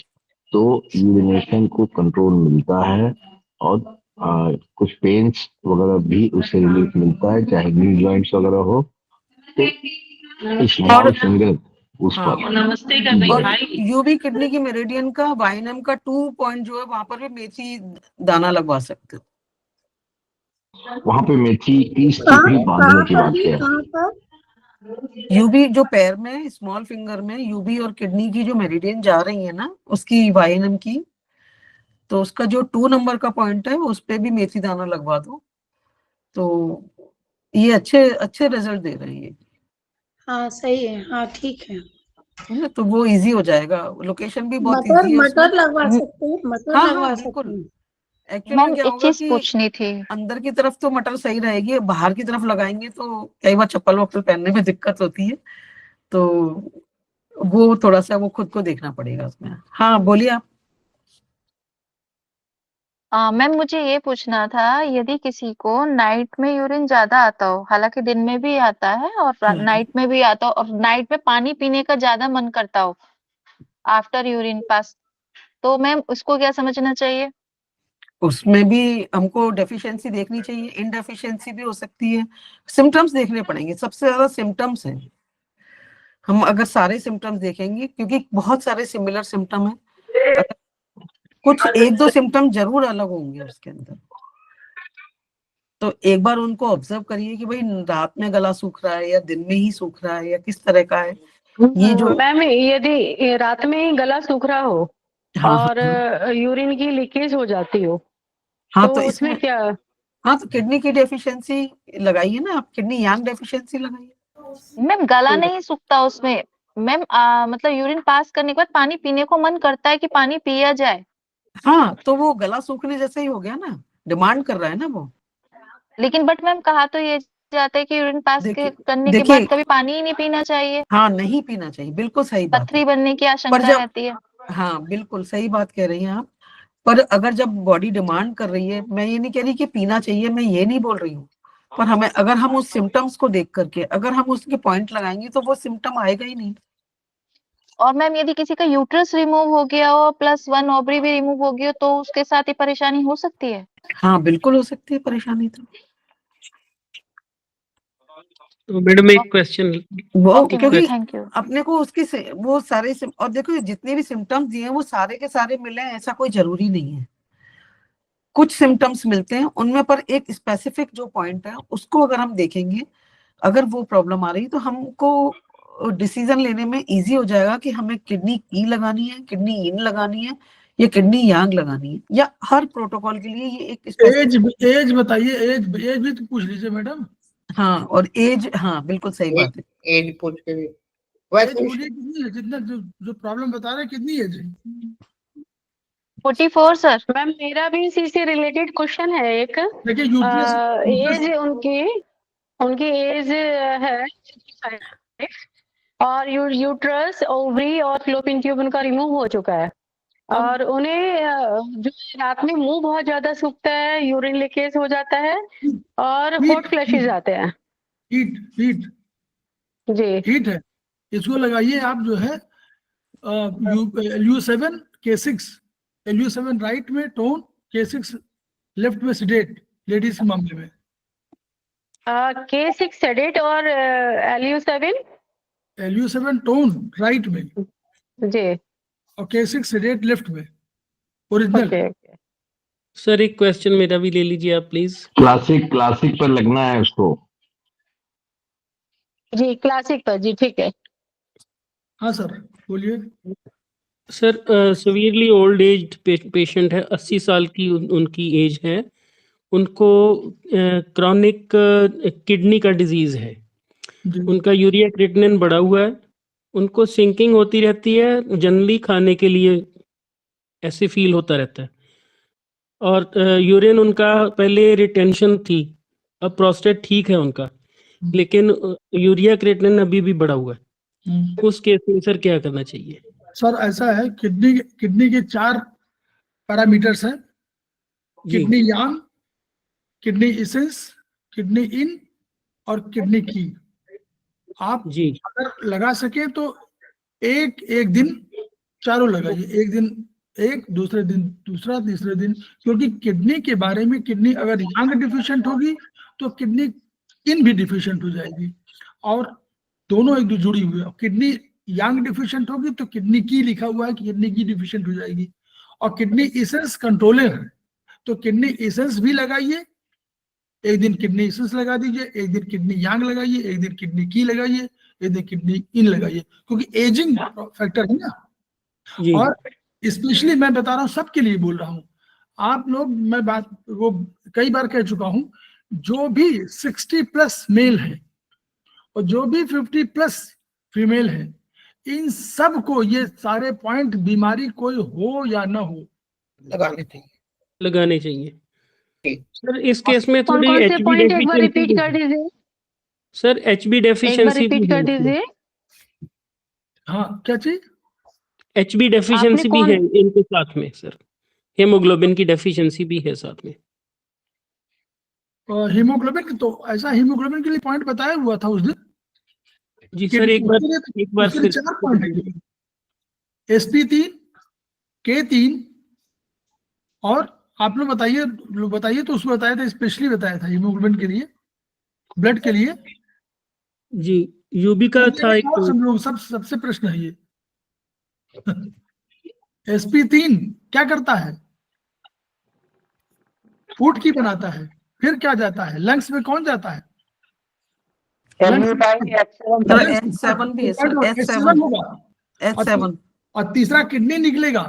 तो यूरिनेशन को कंट्रोल मिलता है, और कुछ पेन्स वगैरह भी उससे रिलीफ मिलता है, चाहे नी जॉइंट्स वगैरह हो तो स्मॉल फिंगर उस पर। नमस्ते और यूबी किडनी की मेरिडियन का वाइनम का 2 पॉइंट जो है वहां पर भी मेथी दाना लगवा सकते हो। वहां पे मेथी की स्टिक भी बांधने की बात है। यूबी जो पैर में स्मॉल फिंगर में यूबी और किडनी की जो मेरिडियन जा रही है ना, उसकी वाइनम की, तो उसका जो 2 नंबर का पॉइंट है उस पे भी मेथी दाना लगवा दो, तो ये अच्छे रिजल्ट दे रहे हैं। हाँ सही है, हाँ ठीक है। तो वो इजी हो जाएगा, लोकेशन भी बहुत इजी है। मटर लगवा सकते हैं, मटर लगवा सकते हैं। एक्चुअली में क्या एक होगा चीज कि पूछनी थी। अंदर की तरफ तो मटर सही रहेगी, बाहर की तरफ लगाएंगे तो कई बार चप्पल वप्पल पहनने में दिक्कत होती है, तो वो थोड़ा सा वो खुद को देखना पड़ेगा उसमें। हाँ बोलिए आप। मैम मुझे ये पूछना था, यदि किसी को नाइट में यूरिन ज्यादा आता हो, हालांकि दिन में भी आता है और नाइट में भी आता हो, और नाइट में पानी पीने का ज्यादा मन करता हो आफ्टर यूरिन पास, तो मैम उसको क्या समझना चाहिए? उसमें भी हमको डेफिशिएंसी देखनी चाहिए, इनडेफिशिएंसी भी हो सकती है, सिम्टम्स देखने पड़ेंगे। सबसे ज्यादा सिम्टम्स हैं, हम अगर सारे सिम्टम्स देखेंगे, क्योंकि बहुत सारे सिमिलर सिम्टम है, कुछ 1-2 सिम्टम जरूर अलग होंगे उसके अंदर, तो एक बार उनको ऑब्जर्व करिए कि भाई रात में गला सूख रहा है या दिन में ही सूख रहा है या किस तरह का है ये जो। मैम यदि रात में ही गला सूख रहा हो और यूरिन की लीकेज हो जाती हो, हाँ तो इसमें क्या? हाँ तो किडनी की डेफिशिएंसी लगाइए ना आप, किडनी यांग डेफिशिएंसी लगाइए। मैम गला नहीं सूखता उसमें मैम, मतलब यूरिन पास करने के बाद पानी पीने को मन करता है कि पानी पिया जाए। हाँ तो वो गला सूखने जैसा ही हो गया ना, डिमांड कर रहा है ना वो। लेकिन बट मैम कहा तो ये जाता है कि यूरिन पास करने के बाद कभी पानी ही नहीं पीना चाहिए। हाँ नहीं पीना चाहिए, बिल्कुल सही बात। पथरी बनने की आशंका रहती है। हाँ बिल्कुल सही बात कह रही हैं आप। पर अगर जब बॉडी डिमांड कर रही है, मैं ये नहीं कह रही कि पीना चाहिए, मैं ये नहीं बोल रही हूँ, पर हमें अगर हम उस सिम्टम्स को देख करके अगर हम उसके पॉइंट लगाएंगे तो वो सिम्टम आएगा ही नहीं। और मैम यदि किसी का यूट्रस रिमूव हो गया हो प्लस 1 ओवरी भी रिमूव हो गई हो तो उसके साथ ये परेशानी हो सकती है? हाँ बिल्कुल हो सकती है परेशानी। तो मैडम एक क्वेश्चन, वो Okay, क्योंकि थैंक यू। अपने को उसकी वो सारे और देखो जितने भी सिम्टम्स दिए हैं वो सारे के सारे मिले हैं ऐसा कोई जरूरी नहीं है। कुछ सिम्टम्स मिलते हैं उनमें, पर एक स्पेसिफिक जो पॉइंट है उसको अगर हम देखेंगे, अगर वो प्रॉब्लम आ रही तो हमको डिसीजन लेने में इजी हो जाएगा कि हमें किडनी की लगानी है, किडनी इन लगानी है या किडनी यांग लगानी है, या हर प्रोटोकॉल के लिए ये एक एज बताइए, एज भी तो पूछ लीजिए मैडम। हाँ, और एज, हाँ बिल्कुल सही बात है, एज पूछ के भी एज बोलिए कितनी है, जितना जो प्रॉब्लम बता रहे हैं कितनी एज है? 44 सर। मैम मेरा भी इसी से रिलेटेड क्वेश्चन है एक। देखिए एज उनकी एज है और यूट्रस, ओवरी और फ्लोपियन ट्यूब उनका रिमूव हो चुका है, और उन्हें जो रात में मुंह बहुत ज्यादा सूखता है, यूरिन लीकेज हो जाता है और हॉट फ्लैशेस आते हैं। हीट जी हीट है, इसको लगाइए आप जो है LU7 K6, LU7 राइट में टोन, K6 लेफ्ट में सिडेट, लेडीज के मामले में। K6 सेडेट और LU7 टोन राइट में जी और K6 सिडेट लेफ्ट में, ओरिजिनल। सर एक क्वेश्चन मेरा भी ले लीजिए आप प्लीज। क्लासिक पर लगना है उसको। जी क्लासिक पर, जी ठीक है। हाँ सर बोलिए। Sir severely old age patient है, 80 साल की उनकी एज है, उनको क्रॉनिक किडनी का डिजीज है, उनका यूरिया क्रिएटिनिन बढ़ा हुआ है, उनको सिंकिंग होती रहती है, जनरली खाने के लिए ऐसे फील होता रहता है, और यूरिन उनका पहले रिटेंशन थी, अब प्रोस्टेट ठीक है उनका, लेकिन यूरिया क्रिएटिनिन अभी भी बढ़ा हुआ है। उस केस में सर क्या करना चाहिए? सर ऐसा है, किडनी के 4 पैरामीटर्स हैं, किडनी यांग, किडनी इसेंस, किडनी इन और किडनी की। आप अगर लगा सके तो एक दिन चारों लगाइए, एक दिन एक, दूसरे दिन दूसरा, तीसरे दिन, क्योंकि किडनी के बारे में, किडनी अगर यांग डिफिशिएंट होगी तो किडनी इन भी डिफिशिएंट हो जाएगी, और दोनों एक दूसरे जुड़ी हुई है। किडनी यांग डिफिशिएंट होगी तो किडनी की लिखा हुआ है कि किडनी की डिफिशिएंट हो जाएगी, और किडनी इसेंस कंट्रोलर है तो किडनी इसेंस भी लगाइए, एक दिन किडनी इसेंस लगा दीजिए, एक दिन किडनी यांग लगाइए, एक दिन किडनी की लगाइए, एक दिन किडनी इन लगाइए, क्योंकि एजिंग फैक्टर है ना। और स्पेशली मैं बता रहा हूँ, सबके लिए बोल रहा हूँ, आप लोग, मैं बात वो कई बार कह चुका हूँ, जो भी 60+ मेल है और जो भी 50+ फीमेल है, इन सब को ये सारे पॉइंट, बीमारी कोई हो या ना हो, लगाने चाहिए। सर इस केस में थोड़ी कौन से HB पॉइंट एक बार रिपीट कर डेफिशिएंसी, दीजिए? सर HB एक बार डेफिशिएंसी रिपीट कर दीजिए। हाँ क्या चीज? HB डेफिशिएंसी भी है इनके साथ में सर, हेमोग्लोबिन की डेफिशिएंसी भी है साथ में। हीमोग्लोबिन, तो ऐसा हीमोग्लोबिन के लिए पॉइंट बताया हुआ था उस दिन। जी सर एक बार फिर 4 पॉइंट है, SP3, K3, और आप लोग बताइए तो उसको बताया था, स्पेशली बताया था हीमोग्लोबिन के लिए, ब्लड के लिए। जी यूबी का था एक, सब लोग सबसे प्रश्न है ये। SP3 क्या करता है? फूड की बनाता है, फिर क्या जाता है लंग्स में? कौन जाता है? H7 भी है सर, H7 होगा, H7, और तीसरा किडनी निकलेगा,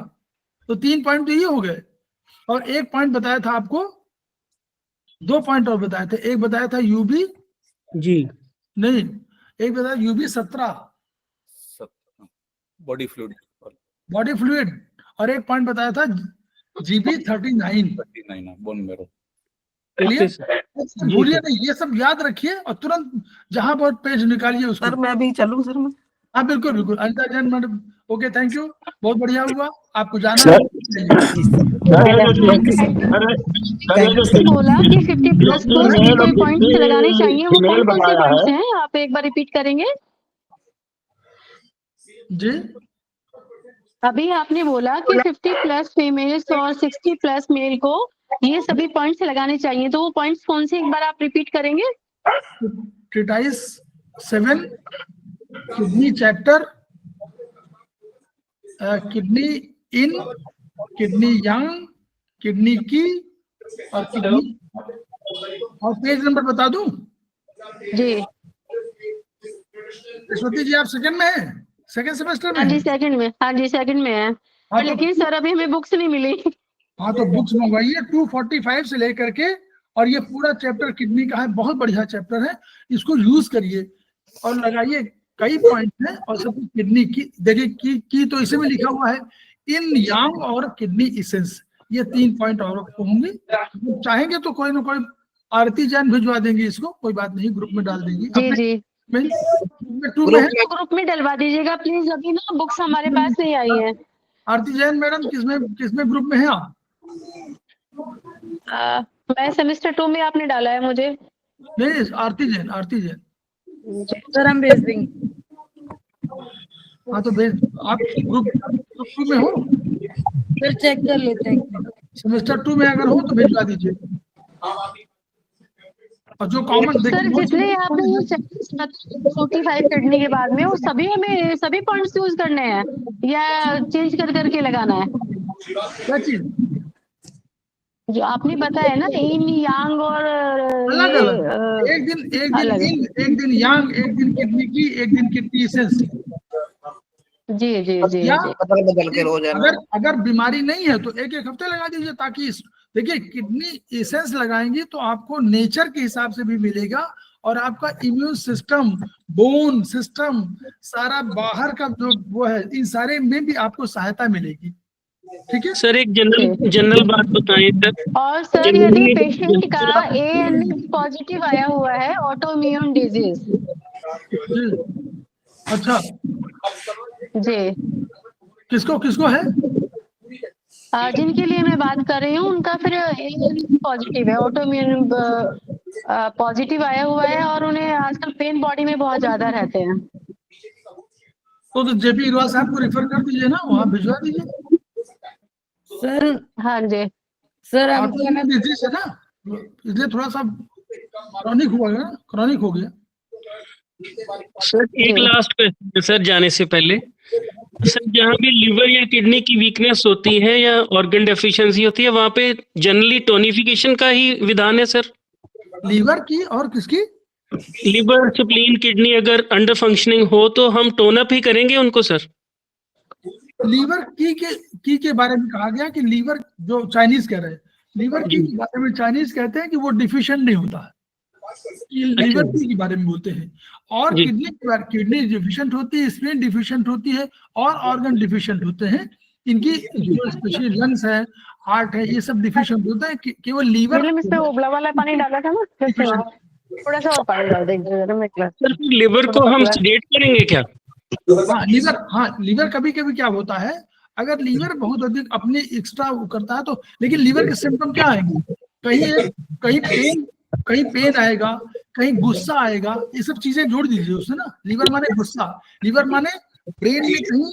तो 3 पॉइंट तो ये हो गए। और एक पॉइंट बताया था आपको, 2 पॉइंट और बताए थे, एक बताया था यूबी, जी नहीं, एक बताया UB 17 बॉडी फ्लूइड, और एक पॉइंट बताया था GB 39 बोन मैरो। भूलिए नहीं, ये सब याद रखिए और तुरंत जहां बहुत पेज निकालिए उसको। सर मैं भी चलूं सर? मैं हाँ बिल्कुल बिल्कुल, Anita Jain madam, okay thank you, बहुत बढ़िया हुआ, आपको जाना है। बोला कि 50 प्लस को सभी कोई पॉइंट्स लगाने चाहिए, वो कौन कौन से पॉइंट्स हैं, आप एक बार रिपीट करेंगे? जी अभी आपने बोला कि 50 प्लस फीमेल्स और 60 प्लस मेल को ये सभी पॉइंट्स लगाने चाहिए, तो वो पॉइंट्स कौन से, एक बार आप रिपीट करेंगे? ट्रीटाइस 7, किडनी चैप्टर, किडनी इन, किडनी यंग, किडनी की और किडनी, और पेज नंबर बता दूं? जी सरस्वती जी आप सेकंड में हैं, सेकंड सेमेस्टर में? हाँ जी सेकंड में, हाँ जी सेकंड में है। हाँ, लेकिन सर अभी हमें बुक्स नहीं मिली। हाँ तो बुक्स मंगवाइए 245 से लेकर के, और ये पूरा चैप्टर किडनी का है, बहुत बढ़िया चैप्टर है, इसको यूज करिए और लगाइए, कई पॉइंट हैं। और सब किडनी की देखिए, की तो इसी में लिखा हुआ है, इन यांग और किडनी इसेंस, ये 3 पॉइंट और होंगे। चाहेंगे तो कोई ना कोई आरती जैन भिजवा देंगे इसको, कोई बात नहीं, ग्रुप में डाल देंगे। जी जी ग्रुप में डलवा दीजिएगा प्लीज, अभी ना बुक्स हमारे पास नहीं आई है। आरती जैन मैडम किसमें ग्रुप में है आप? मैं सेमेस्टर 2 में, आपने डाला है मुझे। नहीं, आरती जैन सर हम भेज देंगे। हाँ तो भेज, आप ग्रुप 2 में हो? फिर चेक कर लेते हैं। सेमेस्टर 2 में अगर हो तो भिजवा दीजिए। और जो कॉमन सर जितने यहाँ पे 45 किडनी के बाद में, वो सभी हमें सभी पॉइंट्स यूज करने हैं या चेंज कर करके लगाना है? क्या चीज? जो आपने बताया ना, इन यांग और अलग अलग, एक दिन एक दिन यांग, एक दिन किडनी की, एक दिन किडनी इसेंस। जी जी जी बदल के रोज अगर बीमारी नहीं है तो एक हफ्ते लगा दीजिए, ताकि देखिए किडनी इसेंस लगाएंगे तो आपको नेचर के हिसाब से भी मिलेगा, और आपका इम्यून सिस्टम, बोन सिस्टम, सारा बाहर का जो वो है, इन सारे में भी आपको सहायता मिलेगी। ठीक है सर, एक जनरल बात बताएं सर। और सर यदि पेशेंट का AN पॉजिटिव आया हुआ है, ऑटोइम्यून डिजीज। अच्छा जी, किसको है? जिनके लिए मैं बात कर रही हूँ उनका फिर AN पॉजिटिव है, ऑटोइम्यून पॉजिटिव आया हुआ है, और उन्हें आजकल पेन बॉडी में बहुत ज्यादा रहते हैं। तो JP इरवा साहब को रेफर कर दीजिए ना, वहाँ भिजवा दीजिए। सर हाँ जी सर, आपको ना डिजीज है ना, इसलिए थोड़ा सा क्रॉनिक हो गया। सर एक लास्ट क्वेश्चन सर, जाने से पहले सर, जहाँ भी लिवर या किडनी की वीकनेस होती है या ऑर्गन डेफिशिएंसी होती है, वहाँ पे जनरली टोनिफिकेशन का ही विधान है सर? लीवर की और किसकी? लिवर, स्प्लीन, किडनी अगर अंडर फंक्शनिंग हो तो हम टोन अप ही करेंगे उनको सर? लीवर की के बारे में कहा गया कि लीवर, जो चाइनीज कह रहे हैं, लीवर की के बारे में चाइनीज कहते हैं कि वो डिफिशिएंट नहीं होता है, लीवर की के बारे में बोलते हैं। और किडनी डिफिशिएंट होती है, स्प्लीन डिफिशिएंट होती है, और ऑर्गन डिफिशिएंट होते हैं। इनकी जो स्पेशली लंग्स है, हार्ट है, ये सब डिफिशिएंट होता है। केवल लीवर में इसमें उबला वाला पानी डाला था ना, थोड़ा सा और पानी डाल देंगे। सर लिवर को हम सेडेट करेंगे क्या? लीवर कभी कभी क्या होता है, अगर लीवर बहुत अधिक अपने एक्स्ट्रा करता है तो, लेकिन लीवर के सिम्टम क्या आएंगे? कहीं पेन आएगा, कहीं गुस्सा आएगा, ये सब चीजें जोड़ दीजिए उससे ना। लीवर माने गुस्सा, लीवर माने ब्रेन में कहीं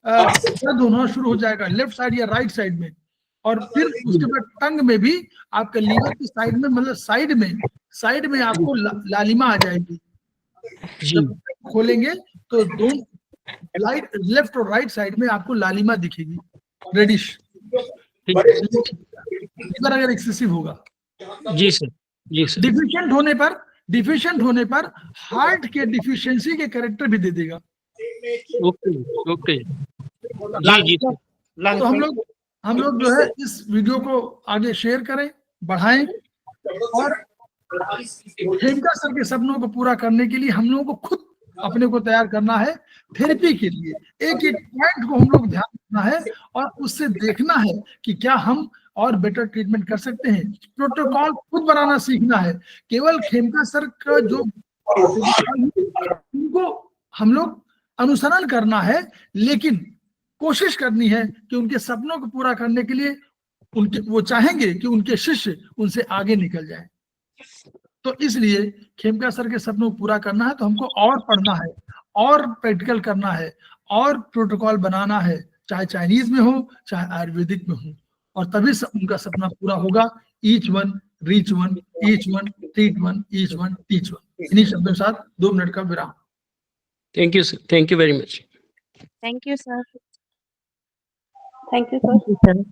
दर्द होना शुरू हो जाएगा, लेफ्ट साइड या राइट साइड में, और फिर उसके बाद टंग में भी आपके लीवर की साइड में, मतलब साइड में आपको लालिमा आ जाएगी। जब खोलेंगे तो दोनों लेफ्ट और राइट साइड में आपको लालिमा दिखेगी, रेडिश। लीवर अगर एक्सेसिव होगा। जी सर, जी सर। डिफिशिएंट होने पर हार्ट के डिफिशियंसी के कैरेक्टर भी दे देगा। ओके जी। तो हम लोग जो है इस वीडियो को आगे शेयर करें, बढ़ाएं, और खेमका सर के सपनों को पूरा करने के लिए हम लोगों को खुद अपने को तैयार करना है। थेरेपी के लिए एक एक पॉइंट को हम लोग ध्यान रखना है, और उससे देखना है कि क्या हम और बेटर ट्रीटमेंट कर सकते हैं। प्रोटोकॉल खुद बनाना सीखना है। केवल खेमका सर का जो उनको हम लोग अनुसरण करना है, लेकिन कोशिश करनी है कि उनके सपनों को पूरा करने के लिए वो चाहेंगे कि उनके शिष्य उनसे आगे निकल जाए। तो इसलिए खेमका सर के सपनों को पूरा करना है तो हमको और पढ़ना है, और प्रैक्टिकल करना है, और प्रोटोकॉल बनाना है, चाहे चाइनीज में हो चाहे आयुर्वेदिक में हो, और तभी उनका सपना पूरा होगा। Each one reach one, each one treat one, each one teach one. इन्हीं शब्दों के साथ 2 मिनट का विराम। Thank you sir, thank you very much. Thank you sir. Thank you sir.